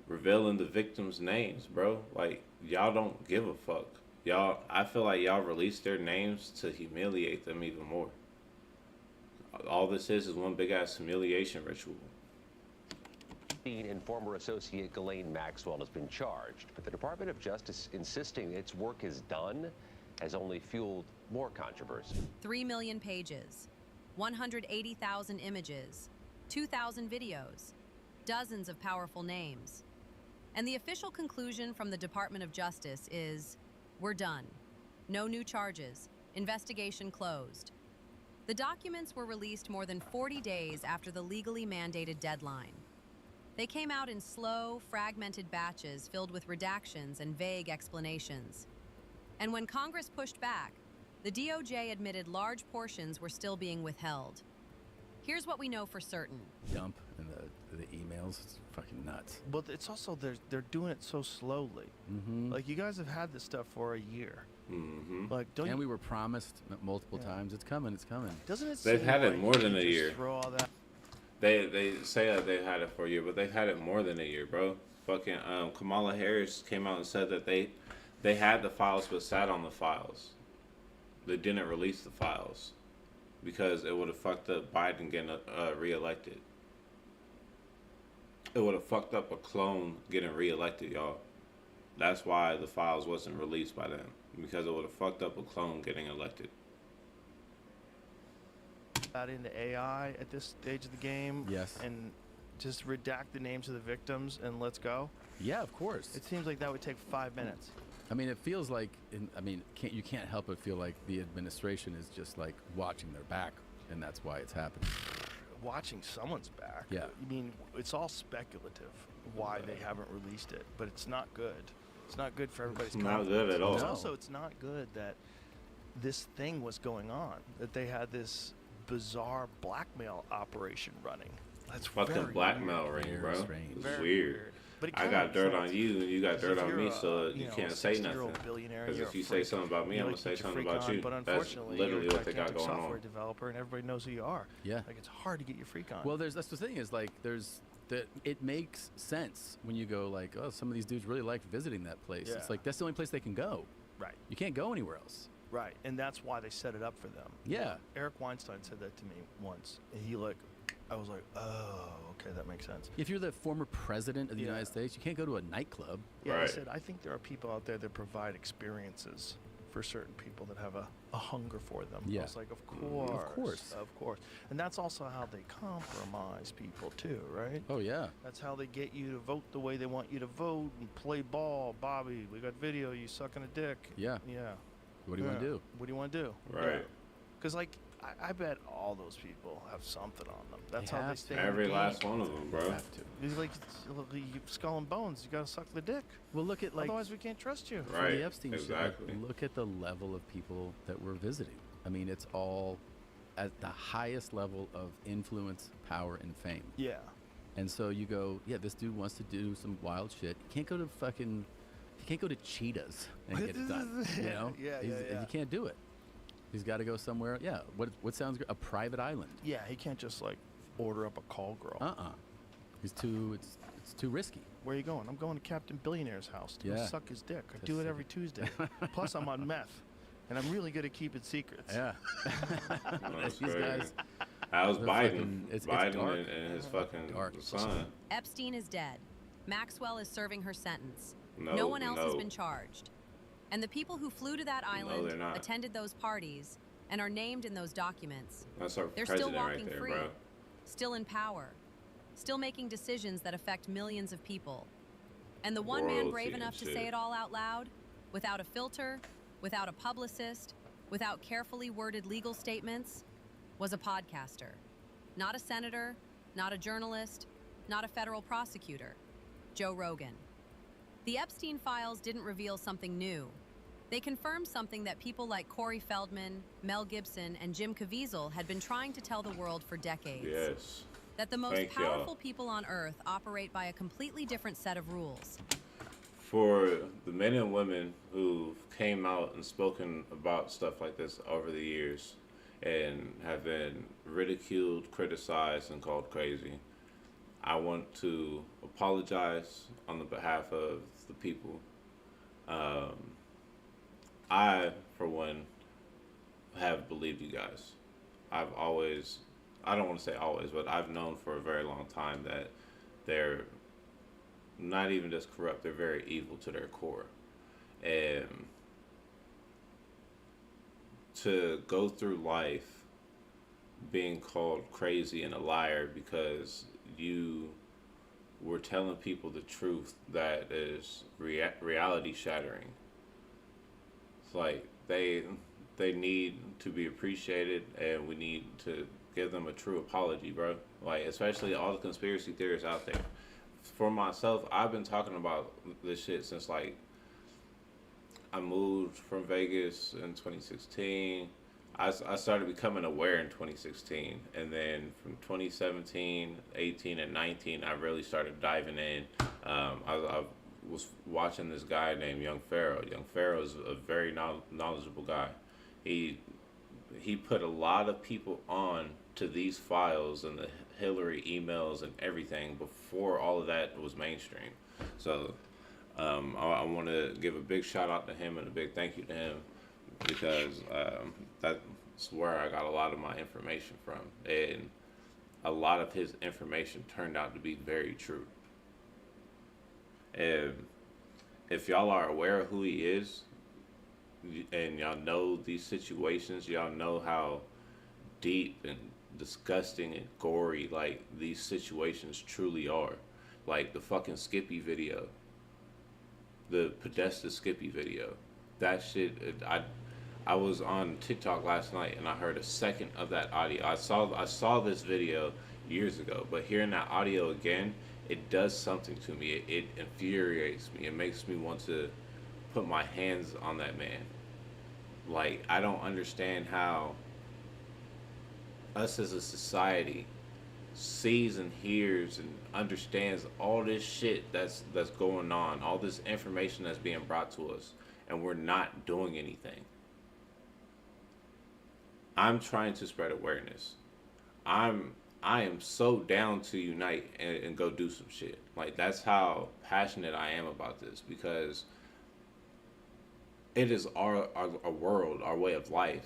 revealing the victims' names, bro. Like, y'all don't give a fuck. Y'all, I feel like y'all released their names to humiliate them even more. All this is one big-ass humiliation ritual. And former associate Ghislaine Maxwell has been charged, but the Department of Justice insisting its work is done has only fueled more controversy. 3 million pages. 180,000 images, 2,000 videos, dozens of powerful names. And the official conclusion from the Department of Justice is, we're done. No new charges. Investigation closed. The documents were released more than 40 days after the legally mandated deadline. They came out in slow, fragmented batches filled with redactions and vague explanations. And when Congress pushed back, the DOJ admitted large portions were still being withheld. Here's what we know for certain. Dump and the emails, it's fucking nuts. But it's also they're doing it so slowly. Like, you guys have had this stuff for a year. Like, and we were promised multiple times, it's coming, it's coming. Doesn't it? They've had it like more than a just year. Throw all that. They say that they've had it for a year, but they've had it more than a year, bro. Fucking Kamala Harris came out and said that they had the files but sat on the files. They didn't release the files because it would have fucked up Biden getting reelected. It would have fucked up a clone getting reelected, y'all. That's why the files wasn't released by them, because it would have fucked up a clone getting elected. That into AI at this stage of the game. Yes. And just redact the names of the victims and let's go. Yeah, of course. It seems like that would take 5 minutes. I mean, it feels like, you can't help but feel like the administration is just like watching their back, and that's why it's happening. Watching someone's back. Yeah. I mean, it's all speculative why they haven't released it, but it's not good. It's not good for everybody's It's not confidence. good at all. It's also, it's not good that this thing was going on, that they had this bizarre blackmail operation running. That's Fucking very blackmail weird. ring, bro. Strange. It's Very weird. But it I kinda got dirt makes on sense. you, and you got 'Cause dirt if on you're me, a, so you know, can't say 60-year-old nothing. billionaire, Because you're if a you say freak something about me, you I'm like gonna say get your something freak about on, you. But That's unfortunately, literally you're a what they got gigantic going software on. developer, and everybody knows who you are. Yeah. Like, it's hard to get your freak on. Well, that's the thing is, like, it makes sense when you go like, oh, some of these dudes really like visiting that place. Yeah. It's like, that's the only place they can go. Right. You can't go anywhere else. Right, and that's why they set it up for them. Yeah. Eric Weinstein said that to me once. And I was like, oh, okay, that makes sense. If you're the former president of the United States, you can't go to a nightclub. Yeah, he said, I think there are people out there that provide experiences for certain people that have a hunger for them. Yeah. I was like, of course. Of course. Of course. And that's also how they compromise people, too, right? Oh, yeah. That's how they get you to vote the way they want you to vote and play ball. Bobby, we got video, you sucking a dick. Yeah. Yeah. What do you want to do? What do you want to do? Right. Because, like, I bet all those people have something on them. That's They how they have stay to. in the Every game. last one of them, bro. You have to. It's like skull and bones. You gotta suck the dick. Well, look at, like, Otherwise, we can't trust you. for Right, the Epstein exactly. shit, look at the level of people that we're visiting. I mean, it's all at the highest level of influence, power, and fame. Yeah. And so you go, yeah, this dude wants to do some wild shit. You can't go to Cheetahs and get it done. You know? Yeah. You can't do it. He's got to go somewhere. Yeah. What sounds good? A private island. Yeah, he can't just like order up a call girl. It's too risky. Where are you going? I'm going to Captain Billionaire's house to go Yeah. suck his dick. I To do it suck every Tuesday. Plus, I'm on meth, and I'm really good at keeping secrets. Yeah. That's These crazy. guys. That was they're Biden. fucking- it's Biden dark. and his fucking Dark. son. Epstein is dead. Maxwell is serving her sentence. No, one else has no. been charged. And the people who flew to that island, they're not. attended those parties, and are named in those documents, That's our they're still president walking right there, free, bro. still in power, still making decisions that affect millions of people. And the one man Royalty brave and enough to shit. say it all out loud, without a filter, without a publicist, without carefully worded legal statements, was a podcaster. Not a senator, not a journalist, not a federal prosecutor. Joe Rogan. The Epstein files didn't reveal something new. They confirmed something that people like Corey Feldman, Mel Gibson, and Jim Caviezel had been trying to tell the world for decades. Yes. That the most Thank y'all. powerful people on Earth operate by a completely different set of rules. For the men and women who came out and spoken about stuff like this over the years and have been ridiculed, criticized, and called crazy, I want to apologize on the behalf of the people. I, for one, have believed you guys. I've always, I don't want to say always, but I've known for a very long time that they're not even just corrupt, they're very evil to their core. And to go through life being called crazy and a liar because you we're telling people the truth that is reality shattering. It's like they need to be appreciated, and we need to give them a true apology, bro. Like, especially all the conspiracy theorists out there. For myself, I've been talking about this shit since, like, I moved from Vegas in 2016. I started becoming aware in 2016, and then from 2017, 18, and 19, I really started diving in. I was watching this guy named Young Pharaoh. Young Pharaoh is a very knowledgeable guy. He put a lot of people on to these files and the Hillary emails and everything before all of that was mainstream. So I want to give a big shout out to him and a big thank you to him, because that's where I got a lot of my information from, and a lot of his information turned out to be very true. And if y'all are aware of who he is, and y'all know these situations, y'all know how deep and disgusting and gory, like, these situations truly are. Like the fucking Skippy video, the Podesta Skippy video, that shit, I was on TikTok last night and I heard a second of that audio. I saw this video years ago, but hearing that audio again, it does something to me. It infuriates me. It makes me want to put my hands on that man. Like, I don't understand how us as a society sees and hears and understands all this shit that's going on, all this information that's being brought to us, and we're not doing anything. I'm trying to spread awareness. I am so down to unite and go do some shit. Like, that's how passionate I am about this, because it is our world, our way of life.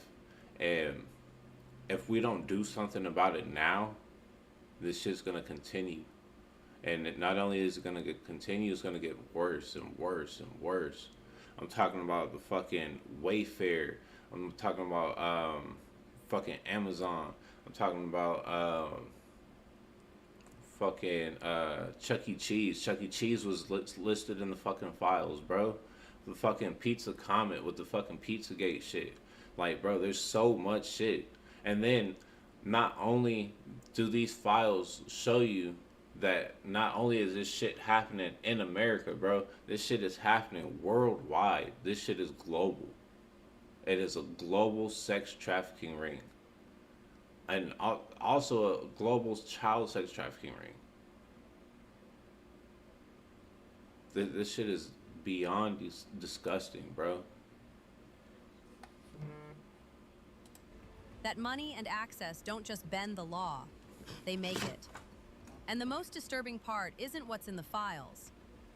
And if we don't do something about it now, this shit's going to continue. And not only is it going to continue, it's going to get worse and worse and worse. I'm talking about the fucking Wayfair. I'm talking about fucking Amazon. I'm talking about fucking Chuck E. Cheese. Chuck E. Cheese was listed in the fucking files, bro. The fucking Pizza Comet with the fucking Pizzagate shit. Like, bro, there's so much shit. And then not only do these files show you that not only is this shit happening in America, bro, this shit is happening worldwide. This shit is global. It is a global sex trafficking ring. And also a global child sex trafficking ring. This shit is beyond disgusting, bro. That money and access don't just bend the law, they make it. And the most disturbing part isn't what's in the files.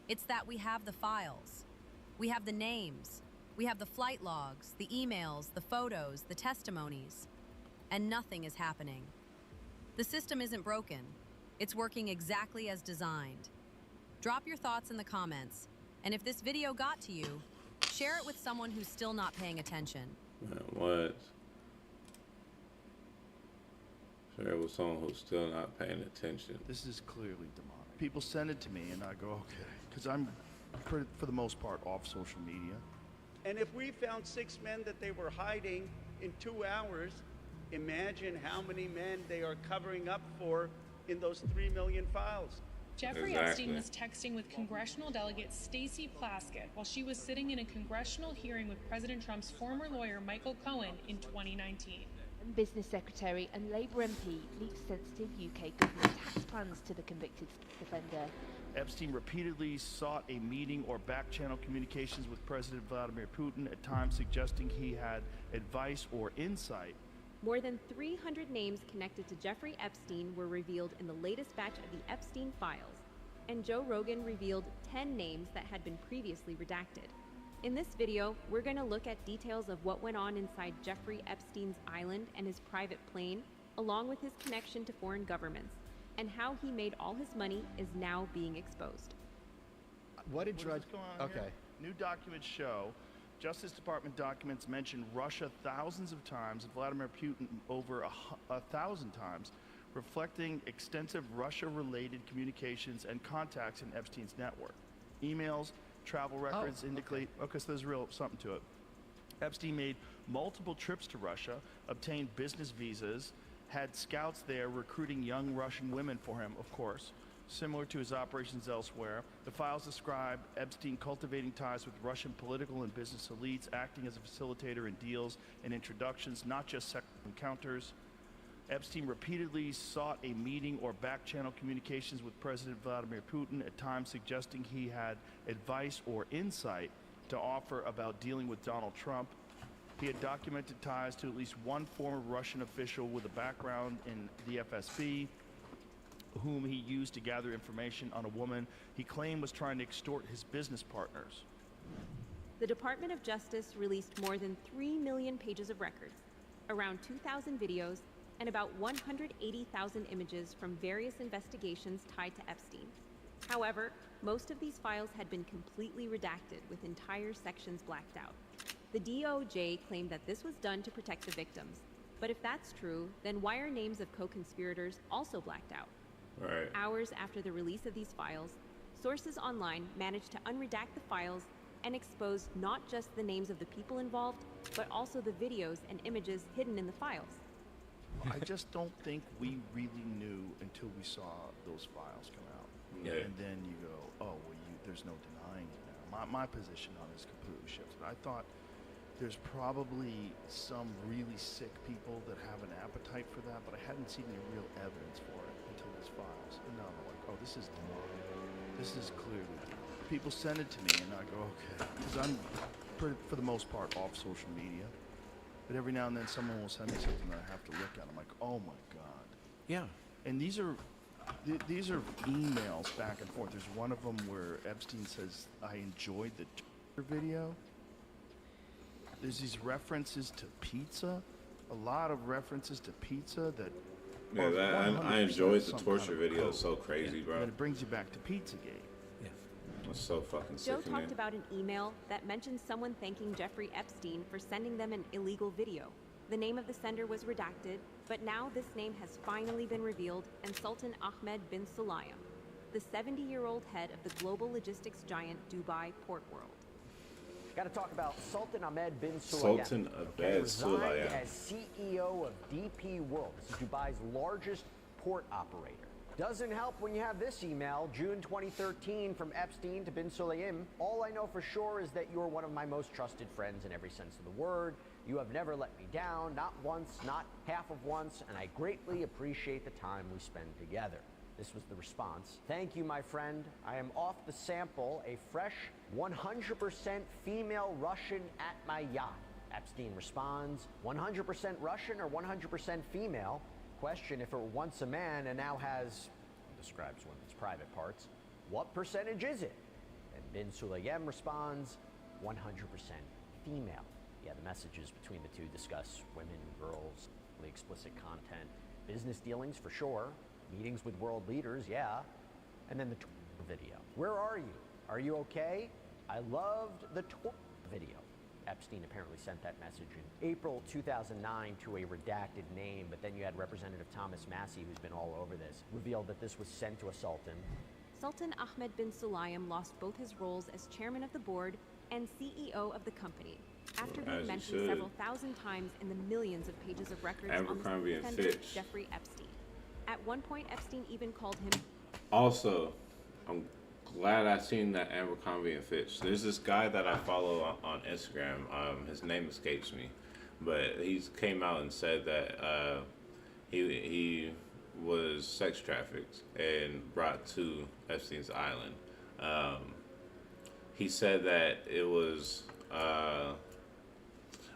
It's that we have the files. We have the names. We have the flight logs, the emails, the photos, the testimonies. And nothing is happening. The system isn't broken. It's working exactly as designed. Drop your thoughts in the comments. And if this video got to you, share it with someone who's still not paying attention. Man, what? Share it with someone who's still not paying attention. This is clearly demonic. People send it to me and I go, okay. Because I'm, for the most part, off social media. And if we found 6 men that they were hiding in 2 hours, imagine how many men they are covering up for in those 3 million files. Jeffrey Epstein was texting with congressional delegate Stacey Plaskett while she was sitting in a congressional hearing with President Trump's former lawyer Michael Cohen in 2019. Business Secretary and Labour MP leaked sensitive UK government tax plans to the convicted defender. Epstein repeatedly sought a meeting or back-channel communications with President Vladimir Putin, at times suggesting he had advice or insight. More than 300 names connected to Jeffrey Epstein were revealed in the latest batch of the Epsteinfiles, and Joe Rogan revealed 10 names that had been previously redacted. In this video, we're going to look at details of what went on inside Jeffrey Epstein's island and his private plane, along with his connection to foreign governments, and how he made all his money is now being exposed. What is going on here? New documents show Justice Department documents mention Russia thousands of times and Vladimir Putin over 1,000 times, reflecting extensive Russia-related communications and contacts in Epstein's network. Emails, travel records indicate, okay, so there's real something to it. Epstein made multiple trips to Russia, obtained business visas, had scouts there recruiting young Russian women for him, of course. Similar to his operations elsewhere, the files describe Epstein cultivating ties with Russian political and business elites, acting as a facilitator in deals and introductions, not just sexual encounters. Epstein repeatedly sought a meeting or back-channel communications with President Vladimir Putin, at times suggesting he had advice or insight to offer about dealing with Donald Trump. He had documented ties to at least one former Russian official with a background in the FSB, whom he used to gather information on a woman he claimed was trying to extort his business partners. The Department of Justice released more than 3 million pages of records, around 2,000 videos, and about 180,000 images from various investigations tied to Epstein. However, most of these files had been completely redacted, with entire sections blacked out. The DOJ claimed that this was done to protect the victims. But if that's true, then why are names of co-conspirators also blacked out? Right. Hours after the release of these files, sources online managed to unredact the files and expose not just the names of the people involved, but also the videos and images hidden in the files. I just don't think we really knew until we saw those files come out. Yeah. And then you go, oh, well, there's no denying it now. My position on this completely shifted. I thought there's probably some really sick people that have an appetite for that, but I hadn't seen any real evidence for it until these files. And now I'm like, oh, this is demonic. This is clearly demonic. People send it to me, and I go, okay. Because I'm, for the most part, off social media. But every now and then someone will send me something that I have to look at. I'm like, oh my God. Yeah. And these are emails back and forth. There's one of them where Epstein says, I enjoyed the Twitter video. There's these references to pizza, a lot of references to pizza that. Yeah, I enjoyed the torture video. It's so crazy, bro. And it brings you back to Pizzagate. Yeah. It's so fucking Joe sick. talked about an email that mentioned someone thanking Jeffrey Epstein for sending them an illegal video. The name of the sender was redacted, but now this name has finally been revealed, and Sultan Ahmed bin Sulayem, the 70-year-old head of the global logistics giant Dubai Port World. Got to talk about Sultan Ahmed bin Sulayem. Sultan Ahmed resigned Sulayem. as CEO of DP World. This is Dubai's largest port operator. Doesn't help when you have this email, June 2013, from Epstein to bin Sulayem. All I know for sure is that you're one of my most trusted friends in every sense of the word. You have never let me down, not once, not half of once, and I greatly appreciate the time we spend together. This was the response. Thank you, my friend. I am off the sample, a fresh 100% female Russian at my yacht. Epstein responds, 100% Russian or 100% female? Question, if it were once a man and now has, describes women's private parts, what percentage is it? And bin Sulayem responds, 100% female. Yeah, the messages between the two discuss women, girls, explicit content, business dealings for sure, meetings with world leaders, yeah, and then the video. Where are you? Are you okay? I loved the video. Epstein apparently sent that message in April 2009 to a redacted name, but then you had Representative Thomas Massey, who's been all over this, revealed that this was sent to a sultan. Sultan Ahmed bin Sulayem lost both his roles as chairman of the board and CEO of the company, after being mentioned several thousand times in the millions of pages of records on the defendant, Jeffrey Epstein. At one point, Epstein even called him. Also, I'm glad I seen that Abercrombie and Fitch. There's this guy that I follow on Instagram. His name escapes me, but he came out and said that he was sex trafficked and brought to Epstein's island. He said that it was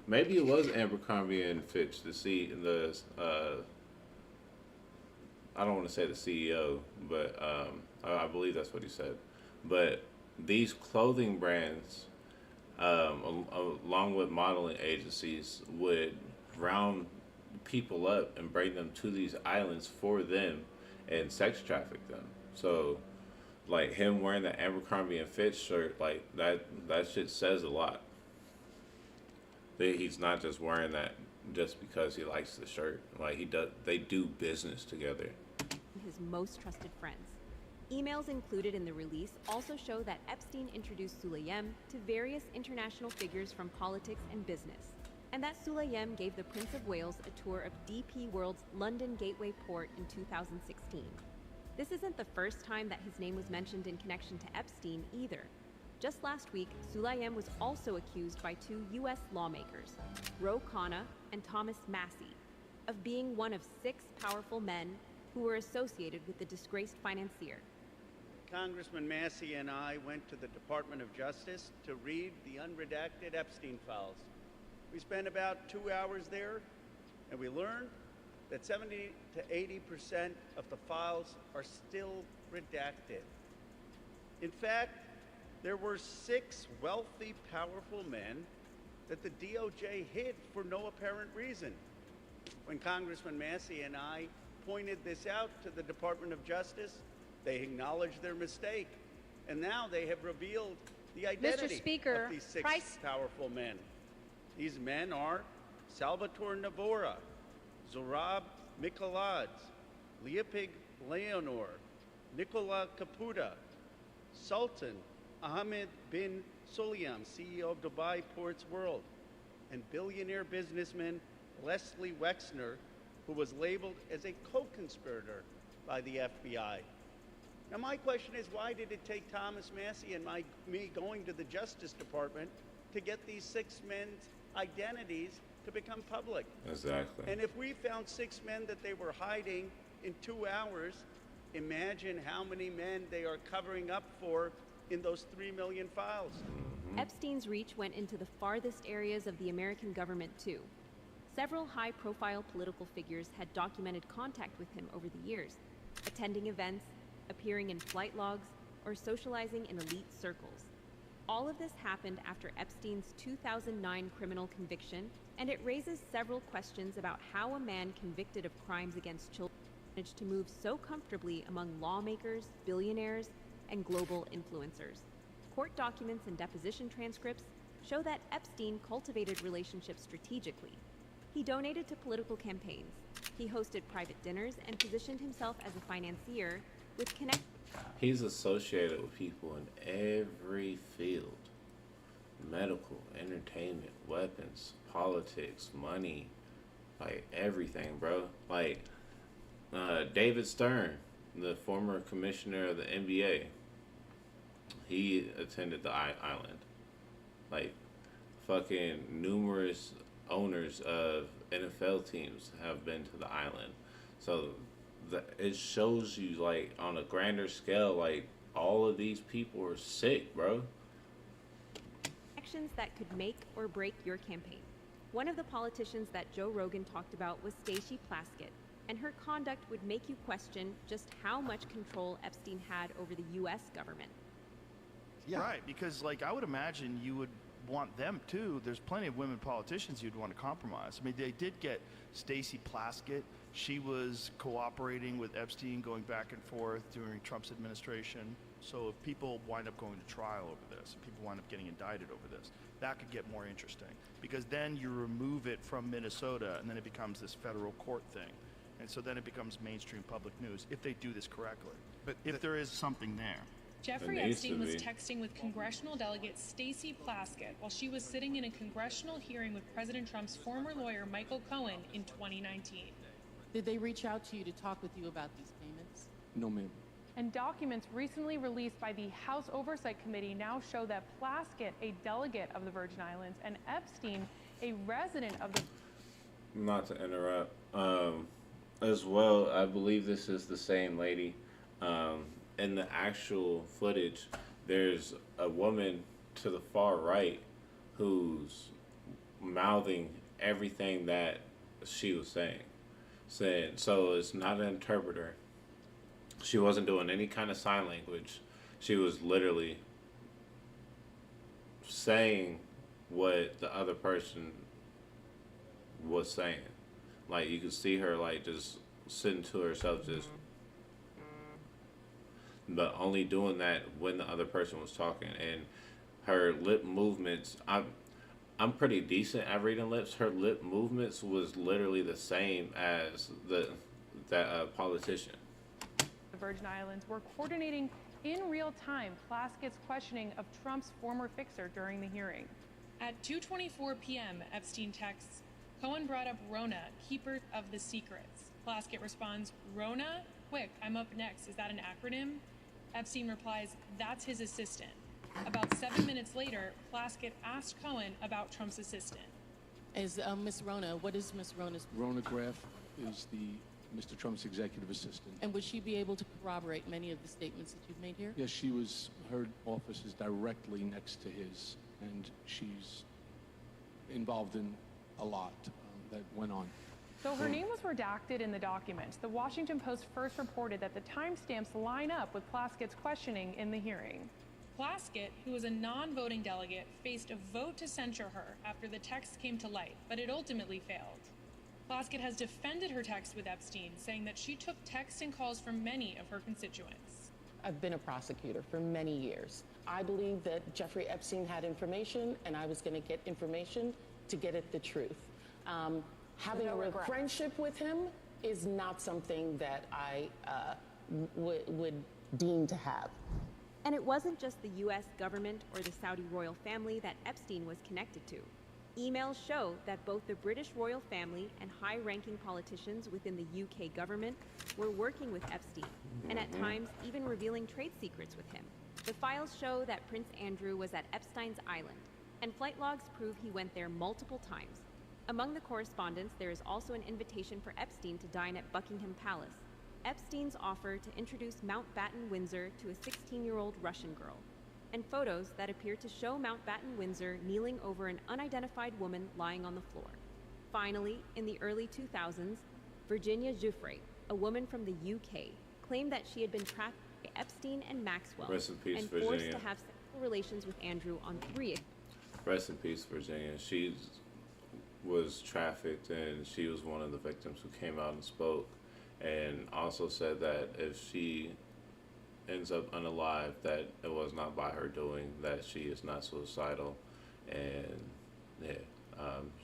maybe it was Abercrombie and Fitch, I don't want to say the CEO, but I believe that's what he said. But these clothing brands, along with modeling agencies, would round people up and bring them to these islands for them and sex traffic them. So, like him wearing the Abercrombie and Fitch shirt, like that shit says a lot. That he's not just wearing that just because he likes the shirt. Like they do business together. His most trusted friends. Emails included in the release also show that Epstein introduced Sulayem to various international figures from politics and business, and that Sulayem gave the Prince of Wales a tour of DP World's London Gateway port in 2016. This isn't the first time that his name was mentioned in connection to Epstein either. Just last week, Sulayem was also accused by two U.S. lawmakers, Ro Khanna and Thomas Massie, of being one of 6 powerful men who were associated with the disgraced financier. Congressman Massie and I went to the Department of Justice to read the unredacted Epstein files. We spent about 2 hours there, and we learned that 70 to 80% of the files are still redacted. In fact, there were 6 wealthy, powerful men that the DOJ hid for no apparent reason. When Congressman Massie and I pointed this out to the Department of Justice, they acknowledged their mistake, and now they have revealed the identity of these 6 powerful men. These men are Salvatore Navora, Zorab Mikoladze, Leopig Leonor, Nicola Caputa, Sultan Ahmed bin Sulayem, CEO of Dubai Ports World, and billionaire businessman Leslie Wexner, who was labeled as a co-conspirator by the FBI. Now, my question is, why did it take Thomas Massie and me going to the Justice Department to get these 6 men's identities to become public? Exactly. And if we found 6 men that they were hiding in 2 hours, imagine how many men they are covering up for in those 3 million files. Epstein's reach went into the farthest areas of the American government, too. Several high-profile political figures had documented contact with him over the years, attending events, appearing in flight logs, or socializing in elite circles. All of this happened after Epstein's 2009 criminal conviction, and it raises several questions about how a man convicted of crimes against children managed to move so comfortably among lawmakers, billionaires, and global influencers. Court documents and deposition transcripts show that Epstein cultivated relationships strategically. He donated to political campaigns. He hosted private dinners and positioned himself as a financier with connections. He's associated with people in every field: medical, entertainment, weapons, politics, money, like everything, bro. Like David Stern, the former commissioner of the NBA, he attended the island. Like fucking numerous owners of NFL teams have been to the island. So it shows you, like, on a grander scale, like, all of these people are sick, bro. Connections that could make or break your campaign. One of the politicians that Joe Rogan talked about was Stacey Plaskett, and her conduct would make you question just how much control Epstein had over the U.S. government. Yeah. Right, because, like, I would imagine you would want them too. There's plenty of women politicians you'd want to compromise. I mean, they did get Stacey Plaskett. She was cooperating with Epstein, going back and forth during Trump's administration. So if people wind up going to trial over this, if people wind up getting indicted over this, that could get more interesting, because then you remove it from Minnesota and then it becomes this federal court thing. And so then it becomes mainstream public news if they do this correctly. But if there is something there. Jeffrey Epstein was texting with congressional delegate Stacey Plaskett while she was sitting in a congressional hearing with President Trump's former lawyer Michael Cohen in 2019. Did they reach out to you to talk with you about these payments? No, ma'am. And documents recently released by the House Oversight Committee now show that Plaskett, a delegate of the Virgin Islands, and Epstein, a resident of the... Not to interrupt, as well, I believe this is the same lady. In the actual footage, there's a woman to the far right who's mouthing everything that she was saying. So it's not an interpreter. She wasn't doing any kind of sign language. She was literally saying what the other person was saying. Like, you could see her, like, just sitting to herself, just... but only doing that when the other person was talking. And her lip movements, I'm pretty decent at reading lips. Her lip movements was literally the same as that politician. The Virgin Islands were coordinating in real time Plaskett's questioning of Trump's former fixer during the hearing. At 2:24 p.m., Epstein texts, Cohen brought up Rona, keeper of the secrets. Plaskett responds, Rona? Quick, I'm up next. Is that an acronym? Epstein replies, that's his assistant. About 7 minutes later, Plaskett asked Cohen about Trump's assistant. Is Miss Rona, what is Miss Rona's? Rona Graff is Mr. Trump's executive assistant. And would she be able to corroborate many of the statements that you've made here? Yes, her office is directly next to his, and she's involved in a lot that went on. So her name was redacted in the documents. The Washington Post first reported that the timestamps line up with Plaskett's questioning in the hearing. Plaskett, who was a non-voting delegate, faced a vote to censure her after the text came to light, but it ultimately failed. Plaskett has defended her text with Epstein, saying that she took texts and calls from many of her constituents. I've been a prosecutor for many years. I believe that Jeffrey Epstein had information, and I was going to get information to get at the truth. Having a friendship with him is not something that I would deem to have. And it wasn't just the U.S. government or the Saudi royal family that Epstein was connected to. Emails show that both the British royal family and high-ranking politicians within the UK government were working with Epstein, and at times even revealing trade secrets with him. The files show that Prince Andrew was at Epstein's Island, and flight logs prove he went there multiple times. Among the correspondence, there is also an invitation for Epstein to dine at Buckingham Palace, Epstein's offer to introduce Mountbatten Windsor to a 16-year-old Russian girl, and photos that appear to show Mountbatten Windsor kneeling over an unidentified woman lying on the floor. Finally, in the early 2000s, Virginia Giuffre, a woman from the UK, claimed that she had been tracked by Epstein and Maxwell Rest in peace, and Virginia. forced to have sexual relations with Andrew on 3 Rest in peace, Virginia. She was trafficked, and she was one of the victims who came out and spoke, and also said that if she ends up unalive, that it was not by her doing, that she is not suicidal, and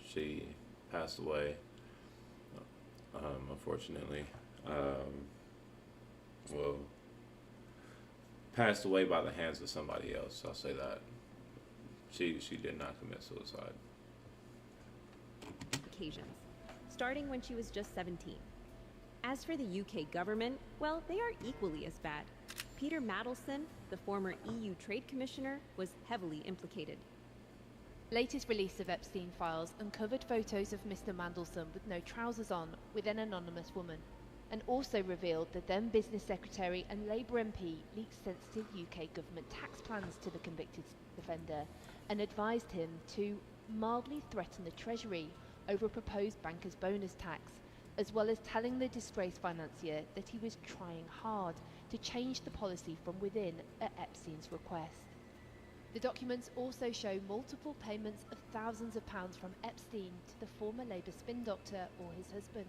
she passed away, unfortunately. Passed away by the hands of somebody else. I'll say that. She did not commit suicide. occasions, starting when she was just 17. As for the UK government, well, they are equally as bad. Peter Mandelson, the former EU Trade Commissioner, was heavily implicated. Latest release of Epsteinfiles uncovered photos of Mr. Mandelson with no trousers on with an anonymous woman, and also revealed the then Business Secretary and Labour MP leaked sensitive UK government tax plans to the convicted offender and advised him to mildly threaten the Treasury over a proposed banker's bonus tax, as well as telling the disgraced financier that he was trying hard to change the policy from within at Epstein's request. The documents also show multiple payments of thousands of pounds from Epstein to the former Labour spin doctor or his husband,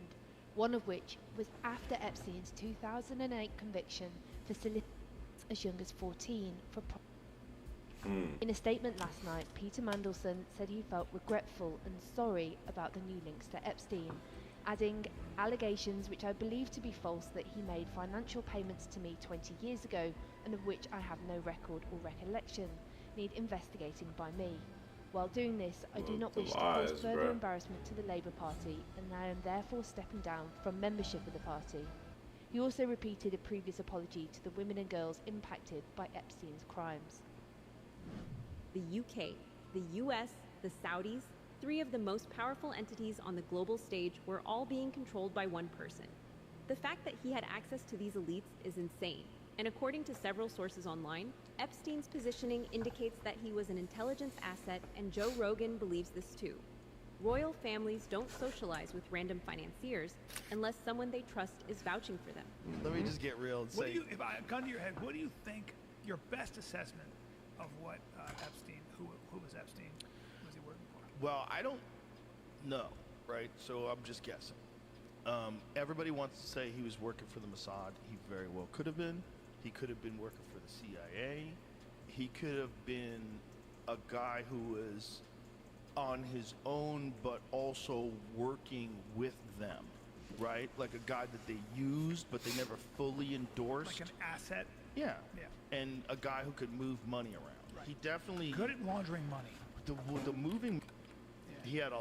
one of which was after Epstein's 2008 conviction for soliciting as young as 14 for In a statement last night, Peter Mandelson said he felt regretful and sorry about the new links to Epstein, adding allegations which I believe to be false that he made financial payments to me 20 years ago and of which I have no record or recollection need investigating by me. While doing this, I do not wish to cause further embarrassment to the Labour Party, and I am therefore stepping down from membership of the party. He also repeated a previous apology to the women and girls impacted by Epstein's crimes. The UK, the US, the Saudis, three of the most powerful entities on the global stage were all being controlled by one person. The fact that he had access to these elites is insane, and according to several sources online, Epstein's positioning indicates that he was an intelligence asset, and Joe Rogan believes this too. Royal families don't socialize with random financiers unless someone they trust is vouching for them. Let me just get real and What say, do you, if I gun to your head, what do you think your best assessment of what Epstein, who was Epstein, was he working for? well, I don't know, right? So I'm just guessing. Everybody wants to say he was working for the Mossad. He very well could have been. He could have been working for the CIA. He could have been a guy who was on his own, but also working with them, right? Like a guy that they used, but they never fully endorsed. Like an asset. Yeah. Yeah. And a guy who could move money around. Right. He definitely Good at laundering money. the moving. He had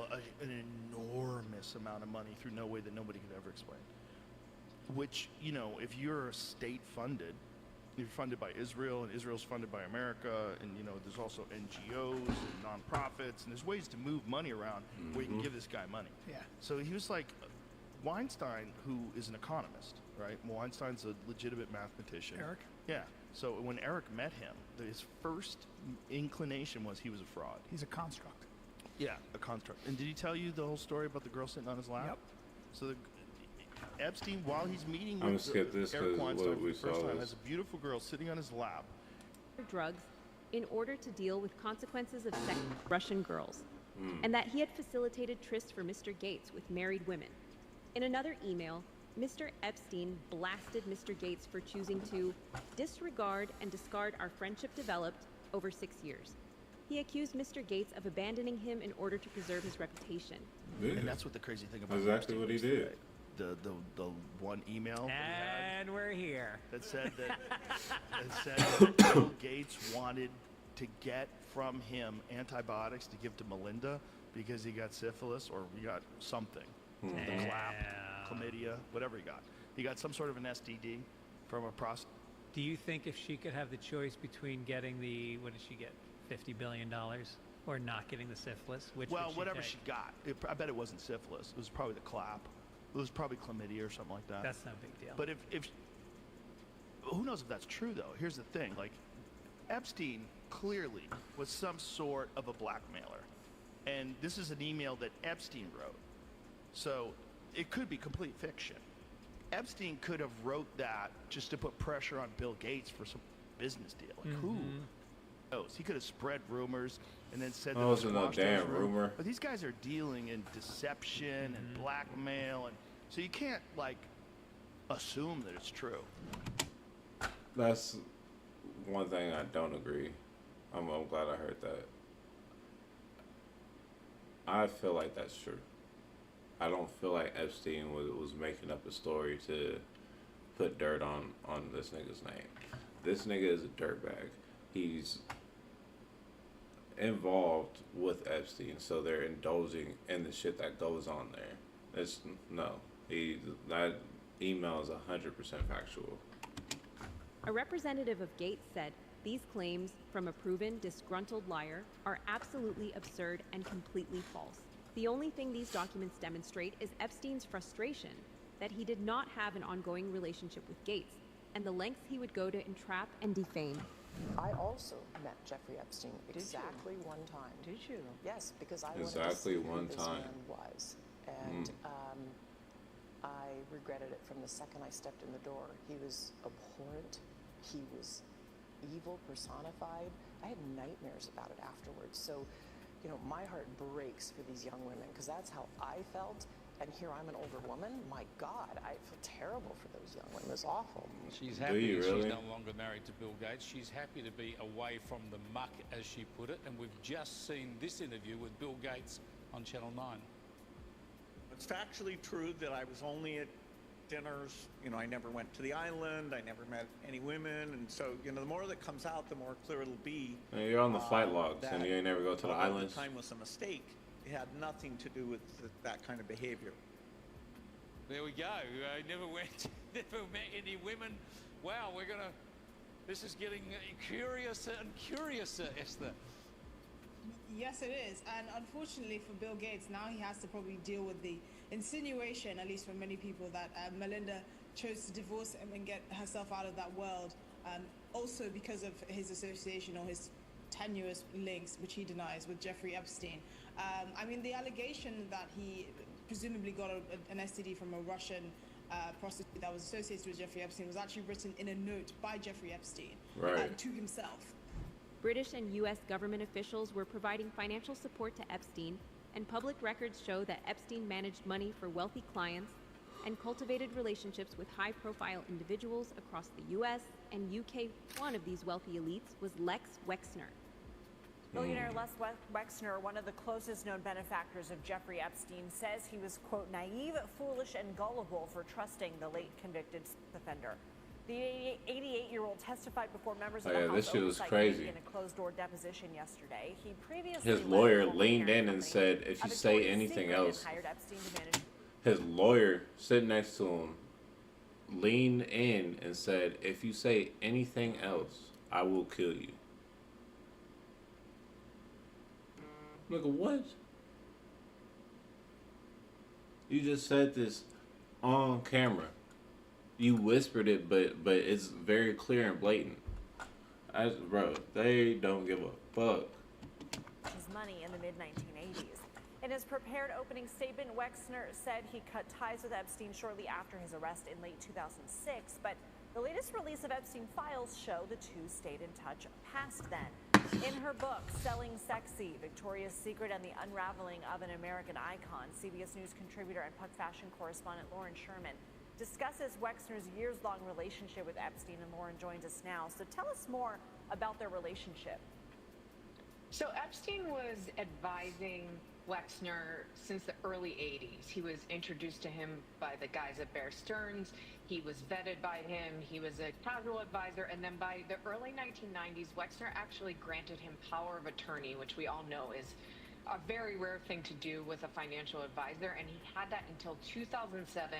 an enormous amount of money through no way that nobody could ever explain. Which, you know, if you're state funded, you're funded by Israel, and Israel's funded by America, and you know there's also NGOs and nonprofits, and there's ways to move money around where you can give this guy money. Yeah. So he was like Weinstein, who is an economist, right? Weinstein's a legitimate mathematician. Eric? Yeah. So when Eric met him, his first inclination was he was a fraud. He's a construct. Yeah, a construct. And did he tell you the whole story about the girl sitting on his lap? Yep. So Epstein, while he's meeting I'm gonna with skip this Eric 'cause Weinstein what for we the first saw time, is- has a beautiful girl sitting on his lap. Drugs in order to deal with consequences of sex with Russian girls, Hmm. and that he had facilitated trysts for Mr. Gates with married women. In another email, Mr. Epstein blasted Mr. Gates for choosing to disregard and discard our friendship developed over 6 years. He accused Mr. Gates of abandoning him in order to preserve his reputation. Yeah. And that's what the crazy thing about Exactly Epstein what he was did. The one email that he had And we're here. that said that Bill Gates wanted to get from him antibiotics to give to Melinda because he got syphilis or he got something. The clap, chlamydia, whatever he got. He got some sort of an STD from a prostitute. Do you think if she could have the choice between getting the, what did she get, $50 billion, or not getting the syphilis, which Well, would she whatever take? she got. I bet it wasn't syphilis. It was probably the clap. It was probably chlamydia or something like that. That's no big deal. But if who knows if that's true though? Here's the thing: like Epstein clearly was some sort of a blackmailer, and this is an email that Epstein wrote, so it could be complete fiction. Epstein could have wrote that just to put pressure on Bill Gates for some business deal. Like who knows? He could have spread rumors and then said That that wasn't no squashed damn those rumor. But these guys are dealing in deception and blackmail, and so you can't like assume that it's true. That's one thing I don't agree. I'm glad I heard that. I feel like that's true. I don't feel like Epstein was making up a story to put dirt on this nigga's name. This nigga is a dirtbag. He's involved with Epstein, so they're indulging in the shit that goes on there. That email is 100% factual. A representative of Gates said these claims from a proven disgruntled liar are absolutely absurd and completely false. The only thing these documents demonstrate is Epstein's frustration that he did not have an ongoing relationship with Gates and the lengths he would go to entrap and defame. I also met Jeffrey Epstein exactly one time. Did you? Yes, because I wanted to Exactly see one who this time. man was. And I regretted it from the second I stepped in the door. He was abhorrent. He was evil personified. I had nightmares about it afterwards. So, you know, my heart breaks for these young women because that's how I felt. And here I'm an older woman. My God, I feel terrible for those young women. It's awful. She's Do happy you she's really? no longer married to Bill Gates. She's happy to be away from the muck, as she put it. And we've just seen this interview with Bill Gates on Channel 9. It's factually true that I was only at dinners. You know, I never went to the island. I never met any women. And so, you know, the more that comes out, the more clear it'll be. And you're on the flight logs, and that you ain't never go to the although islands. The time was a mistake. It had nothing to do with that kind of behavior. There we go. I never met any women. Wow, this is getting curiouser and curiouser, Esther. Yes, it is. And unfortunately for Bill Gates, now he has to probably deal with the insinuation, at least for many people, that Melinda chose to divorce him and get herself out of that world. Also because of his association or his tenuous links, which he denies, with Jeffrey Epstein. I mean, the allegation that he presumably got an STD from a Russian prostitute that was associated with Jeffrey Epstein was actually written in a note by Jeffrey Epstein to himself. British and U.S. government officials were providing financial support to Epstein, and public records show that Epstein managed money for wealthy clients and cultivated relationships with high-profile individuals across the U.S. and U.K. One of these wealthy elites was Lex Wexner. Billionaire Les Wexner, one of the closest known benefactors of Jeffrey Epstein, says he was, quote, naive, foolish, and gullible for trusting the late convicted offender. The 88-year-old testified before members of the House this shit was Oversight crazy. Committee in a closed-door deposition yesterday. He previously His led lawyer the former leaned parent in and company said, if you of say Victoria's anything Secret else, and hired Epstein to manage. his lawyer sitting next to him leaned in and said, if you say anything else, I will kill you. Nigga, what? You just said this on camera. You whispered it, but it's very clear and blatant. Bro, they don't give a fuck. His money in the mid-1980s. In his prepared opening statement, Wexner said he cut ties with Epstein shortly after his arrest in late 2006, but the latest release of Epsteinfiles show the two stayed in touch past then. In her book, Selling Sexy, Victoria's Secret and the Unraveling of an American Icon, CBS News contributor and Puck fashion correspondent Lauren Sherman discusses Wexner's years-long relationship with Epstein, and Lauren joins us now. So tell us more about their relationship. So Epstein was advising Wexner since the early 80s. He was introduced to him by the guys at Bear Stearns. He was vetted by him. He was a casual advisor. And then by the early 1990s, Wexner actually granted him power of attorney, which we all know is a very rare thing to do with a financial advisor. And he had that until 2007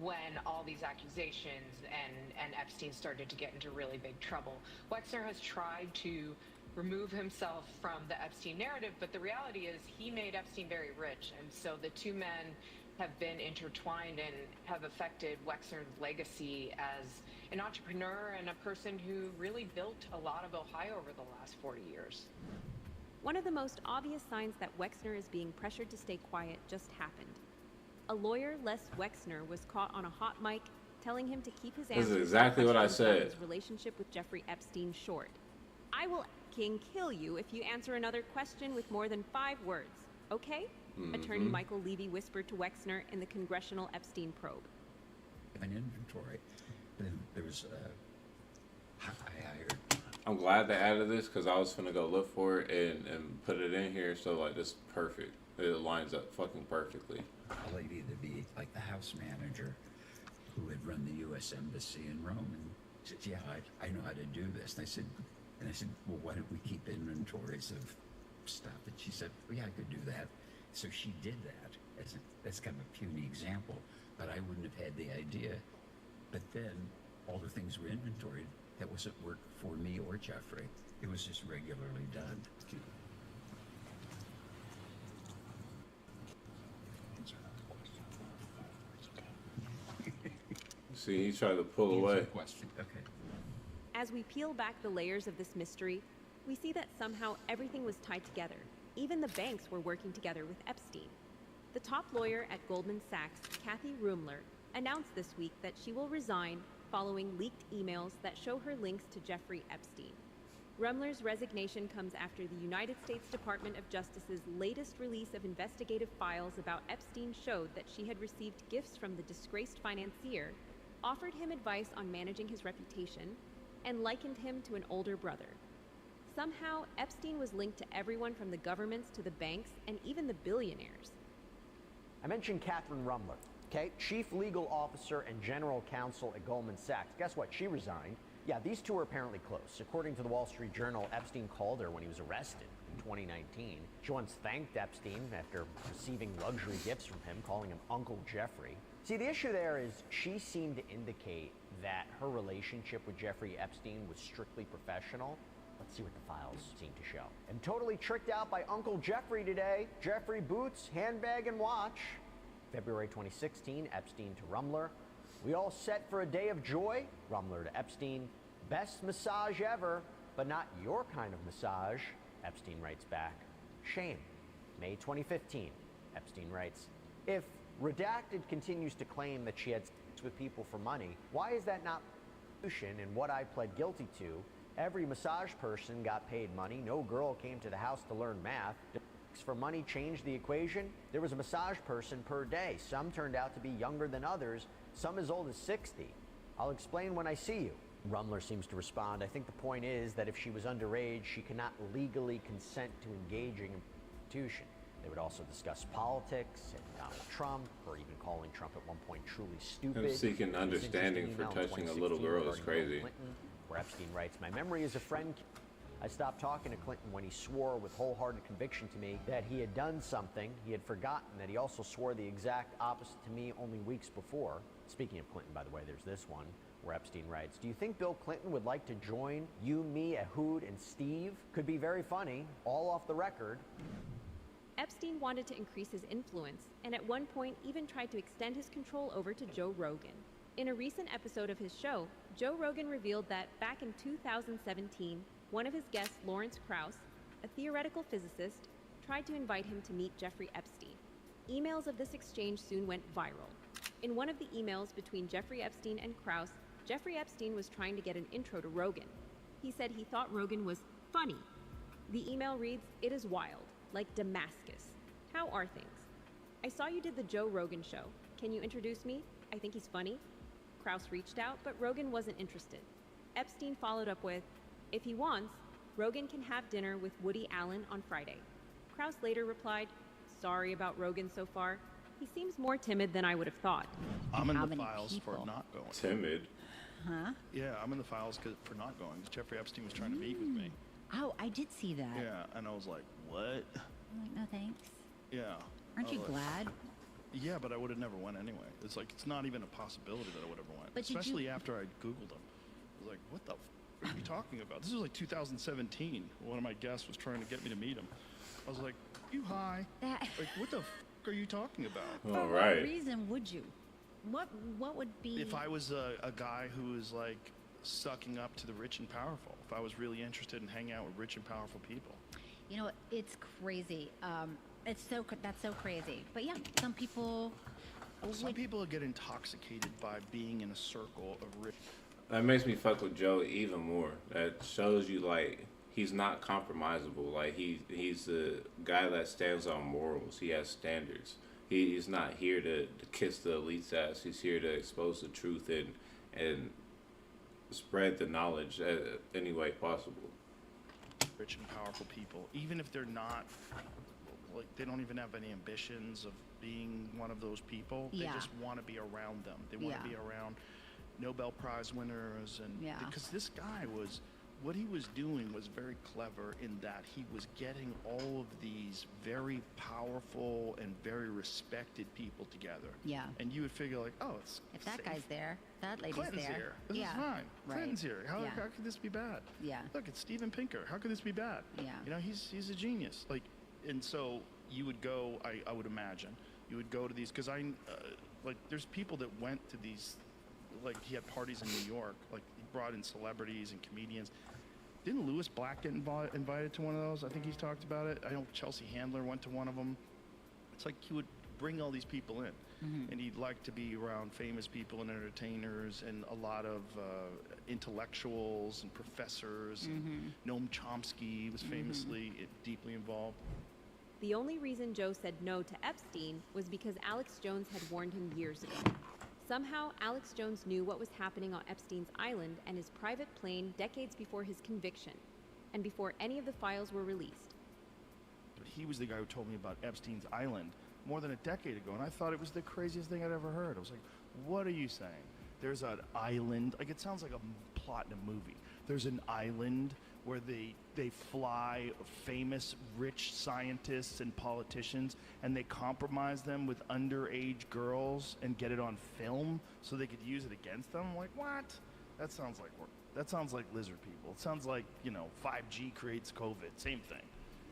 when all these accusations and Epstein started to get into really big trouble. Wexner has tried to remove himself from the Epstein narrative, but the reality is he made Epstein very rich, and so the two men have been intertwined and have affected Wexner's legacy as an entrepreneur and a person who really built a lot of Ohio over the last 40 years. One of the most obvious signs that Wexner is being pressured to stay quiet just happened. A lawyer, Les Wexner, was caught on a hot mic telling him to keep his answers This is exactly what I questions about said. his relationship with Jeffrey Epstein short. I will kill you if you answer another question with more than 5 words. Okay? Attorney Michael Levy whispered to Wexner in the congressional Epstein probe. An inventory. Then there was I hired. I'm glad they added this because I was finna go look for it and put it in here. So like this perfect. It lines up fucking perfectly. A lady to be like the house manager who had run the U.S. Embassy in Rome, and she said, "Yeah, I know how to do this." And I said, "Well, why don't we keep inventories of stuff?" And she said, "Well, yeah, I could do that." So she did that. That's kind of a puny example, but I wouldn't have had the idea. But then all the things were inventoried. That wasn't work for me or Jeffrey. It was just regularly done. See, he tried to pull away. Okay. As we peel back the layers of this mystery, we see that somehow everything was tied together. Even the banks were working together with Epstein. The top lawyer at Goldman Sachs, Kathy Rumler, announced this week that she will resign following leaked emails that show her links to Jeffrey Epstein. Rumler's resignation comes after the United States Department of Justice's latest release of investigative files about Epstein showed that she had received gifts from the disgraced financier, offered him advice on managing his reputation, and likened him to an older brother. Somehow, Epstein was linked to everyone from the governments to the banks and even the billionaires. I mentioned Catherine Rumler, okay? Chief Legal Officer and General Counsel at Goldman Sachs. Guess what? She resigned. Yeah, these two are apparently close. According to the Wall Street Journal, Epstein called her when he was arrested in 2019. She once thanked Epstein after receiving luxury gifts from him, calling him Uncle Jeffrey. See, the issue there is she seemed to indicate that her relationship with Jeffrey Epstein was strictly professional. Let's see what the files seem to show. I'm totally tricked out by Uncle Jeffrey today. Jeffrey boots, handbag, and watch. February 2016, Epstein to Rumler. We all set for a day of joy. Rumler to Epstein. Best massage ever, but not your kind of massage. Epstein writes back. Shame. May 2015, Epstein writes, if Redacted continues to claim that she had sex with people for money, why is that not in what I pled guilty to? Every massage person got paid money. No girl came to the house to learn math. Did sex for money change the equation? There was a massage person per day. Some turned out to be younger than others, some as old as 60. I'll explain when I see you. Rumler seems to respond, I think the point is that if she was underage, she cannot legally consent to engaging in prostitution. They would also discuss politics and Donald Trump, or even calling Trump at one point truly stupid. Him seeking understanding for touching a little girl is crazy. Clinton, where Epstein writes, my memory is a friend. I stopped talking to Clinton when he swore with wholehearted conviction to me that he had done something he had forgotten, that he also swore the exact opposite to me only weeks before. Speaking of Clinton, by the way, there's this one where Epstein writes, do you think Bill Clinton would like to join you, me, Ehud, and Steve? Could be very funny, all off the record. Epstein wanted to increase his influence, and at one point even tried to extend his control over to Joe Rogan. In a recent episode of his show, Joe Rogan revealed that back in 2017, one of his guests, Lawrence Krauss, a theoretical physicist, tried to invite him to meet Jeffrey Epstein. Emails of this exchange soon went viral. In one of the emails between Jeffrey Epstein and Krauss, Jeffrey Epstein was trying to get an intro to Rogan. He said he thought Rogan was funny. The email reads, it is wild, like Damascus. How are things? I saw you did the Joe Rogan show. Can you introduce me? I think he's funny. Krauss reached out, but Rogan wasn't interested. Epstein followed up with, if he wants, Rogan can have dinner with Woody Allen on Friday. Krauss later replied, sorry about Rogan so far. He seems more timid than I would have thought. I'm in the files for not going. Timid? Huh? Yeah, I'm in the files for not going. Jeffrey Epstein was trying to meet with me. Oh, I did see that. Yeah, and I was like, what? I'm like, no thanks. Yeah. Aren't you glad? Yeah, but I would have never went anyway. It's like, it's not even a possibility that I would ever went. But especially after I Googled him. I was like, what the f are you talking about? This was like 2017. One of my guests was trying to get me to meet him. I was like, you high? Like, what the f are you talking about? For what reason would you? What would be... If I was a guy who was like sucking up to the rich and powerful, if I was really interested in hanging out with rich and powerful people. You know, it's crazy. That's so crazy. But yeah, some people get intoxicated by being in a circle of rich. That makes me fuck with Joe even more. That shows you, like, he's not compromisable. Like, he's a guy that stands on morals. He has standards. He's not here to kiss the elite's ass. He's here to expose the truth and spread the knowledge any way possible. Rich and powerful people, even if they're not, like, they don't even have any ambitions of being one of those people. They just want to be around them. They want to be around Nobel Prize winners, and because this guy what he was doing was very clever in that he was getting all of these very powerful and very respected people together. Yeah. And you would figure, like, oh, it's if that guy's there, that lady's Clinton's there. here. This is fine. Right. Clinton's here. How could this be bad? Yeah. Look, it's Steven Pinker. How could this be bad? Yeah. You know, he's a genius. Like, and so you would go. I would imagine you would go to these because like, there's people that went to these. Like, he had parties in New York. Like, he brought in celebrities and comedians. Didn't Louis Black get invited to one of those? I think he's talked about it. I know Chelsea Handler went to one of them. It's like he would bring all these people in. And he'd like to be around famous people and entertainers and a lot of intellectuals and professors. Noam Chomsky was famously deeply involved. The only reason Joe said no to Epstein was because Alex Jones had warned him years ago. Somehow, Alex Jones knew what was happening on Epstein's island and his private plane decades before his conviction, and before any of the files were released. But he was the guy who told me about Epstein's island more than a decade ago, and I thought it was the craziest thing I'd ever heard. I was like, what are you saying? There's an island, like, it sounds like a plot in a movie. There's an island where they fly famous rich scientists and politicians, and they compromise them with underage girls and get it on film so they could use it against them. I'm like, what? That sounds like work. That sounds like lizard people. It sounds like, 5G creates COVID. Same thing.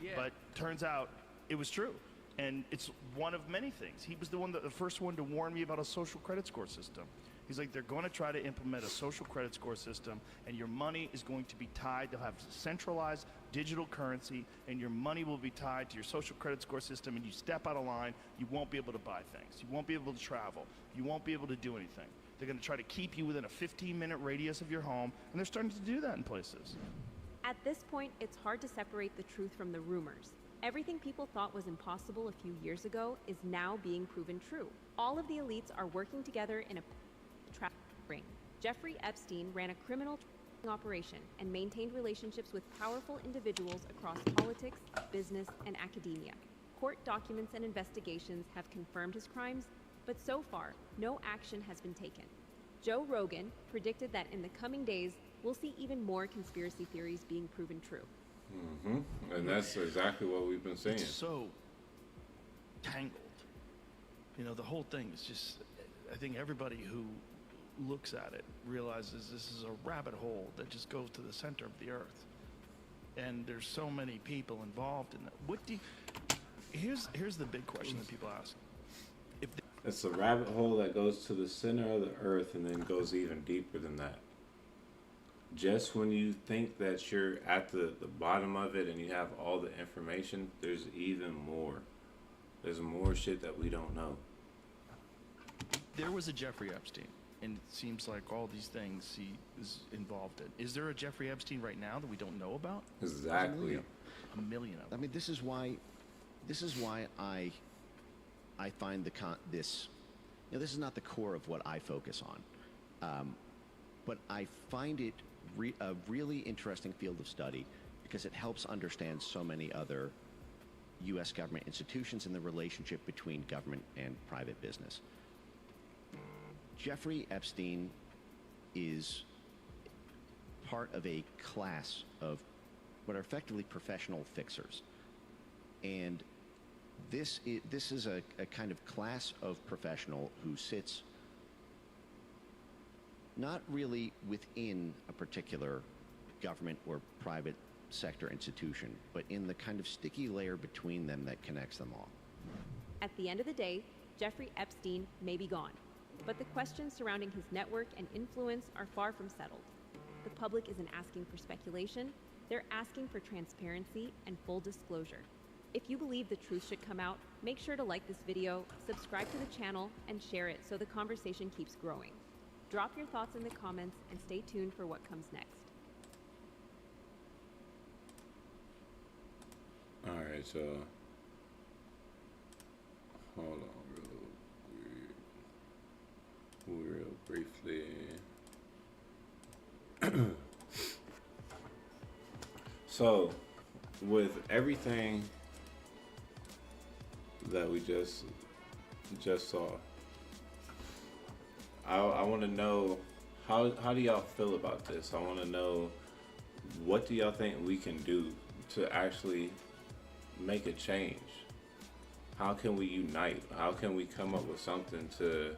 Yeah. But turns out it was true. And it's one of many things. He was the first one to warn me about a social credit score system. He's like, they're going to try to implement a social credit score system, and your money is going to be tied. They'll have centralized digital currency, and your money will be tied to your social credit score system, and you step out of line, you won't be able to buy things. You won't be able to travel. You won't be able to do anything. They're going to try to keep you within a 15-minute radius of your home, and they're starting to do that in places. At this point, it's hard to separate the truth from the rumors. Everything people thought was impossible a few years ago is now being proven true. All of the elites are working together in a trap ring. Jeffrey Epstein ran a criminal operation and maintained relationships with powerful individuals across politics, business, and academia. Court documents and investigations have confirmed his crimes, but so far, no action has been taken. Joe Rogan predicted that in the coming days, we'll see even more conspiracy theories being proven true. And that's exactly what we've been seeing. It's so tangled. You know, the whole thing is just, I think everybody who looks at it realizes this is a rabbit hole that just goes to the center of the earth. And there's so many people involved in that. What do you, here's the big question that people ask. It's a rabbit hole that goes to the center of the earth and then goes even deeper than that. Just when you think that you're at the bottom of it and you have all the information, there's even more. There's more shit that we don't know. There was a Jeffrey Epstein, and it seems like all these things he is involved in. Is there a Jeffrey Epstein right now that we don't know about? Exactly. A million of them. I mean, this is why I find this, you know, this is not the core of what I focus on, but I find it a really interesting field of study because it helps understand so many other U.S. government institutions and the relationship between government and private business. Jeffrey Epstein is part of a class of what are effectively professional fixers, and this is a kind of class of professional who sits not really within a particular government or private sector institution, but in the kind of sticky layer between them that connects them all. At the end of the day, Jeffrey Epstein may be gone, but the questions surrounding his network and influence are far from settled. The public isn't asking for speculation, they're asking for transparency and full disclosure. If you believe the truth should come out, make sure to like this video, subscribe to the channel, and share it so the conversation keeps growing. Drop your thoughts in the comments and stay tuned for what comes next. Alright, so hold on real briefly. So, with everything that we just saw, I want to know how do y'all feel about this? I want to know, what do y'all think we can do to actually make a change? How can we unite? How can we come up with something to,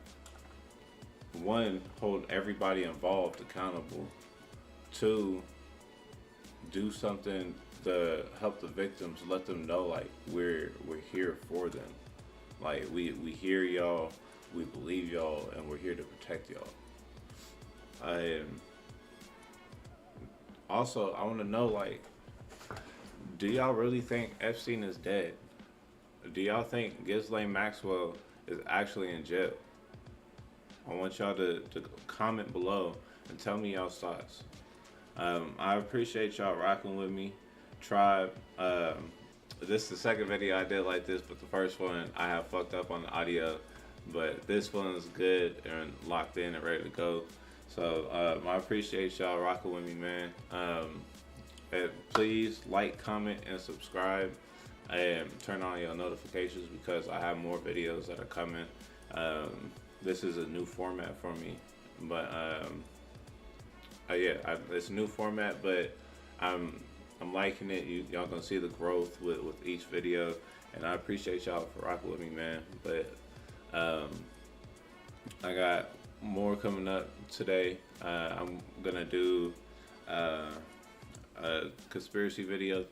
one, hold everybody involved accountable, two, do something to help the victims, let them know like we're here for them, like we hear y'all, we believe y'all, and we're here to protect y'all. Also, I want to know, like, do y'all really think Epstein is dead? Do y'all think Ghislaine Maxwell is actually in jail? I want y'all to comment below and tell me y'all's thoughts. I appreciate y'all rocking with me, Tribe. This is the second video I did like this, but the first one I have fucked up on the audio. But this one's good and locked in and ready to go. So I appreciate y'all rocking with me, man. And please like, comment, and subscribe, and turn on your notifications because I have more videos that are coming. This is a new format for me, but it's a new format, but I'm liking it. Y'all gonna see the growth with each video, and I appreciate y'all for rocking with me, man. But I got more coming up today. I'm gonna do a conspiracy video,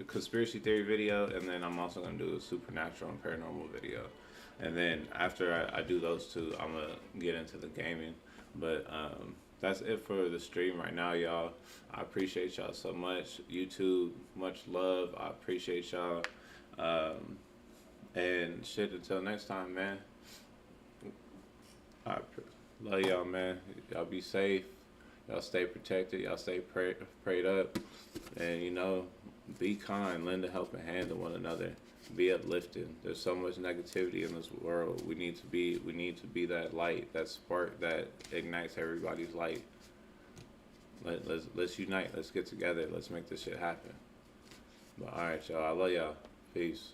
conspiracy theory video, and then I'm also gonna do a supernatural and paranormal video. And then after I do those two, I'm gonna get into the gaming. But that's it for the stream right now, y'all. I appreciate y'all so much. YouTube, much love. I appreciate y'all. And shit, until next time, man. I love y'all, man. Y'all be safe. Y'all stay protected. Y'all stay prayed up. And, you know, Be kind, lend a helping hand to one another. Be uplifted. There's so much negativity in this world. We need to be that light, that spark that ignites everybody's light. Let's unite. Let's get together. Let's make this shit happen. But all right, y'all. I love y'all. Peace.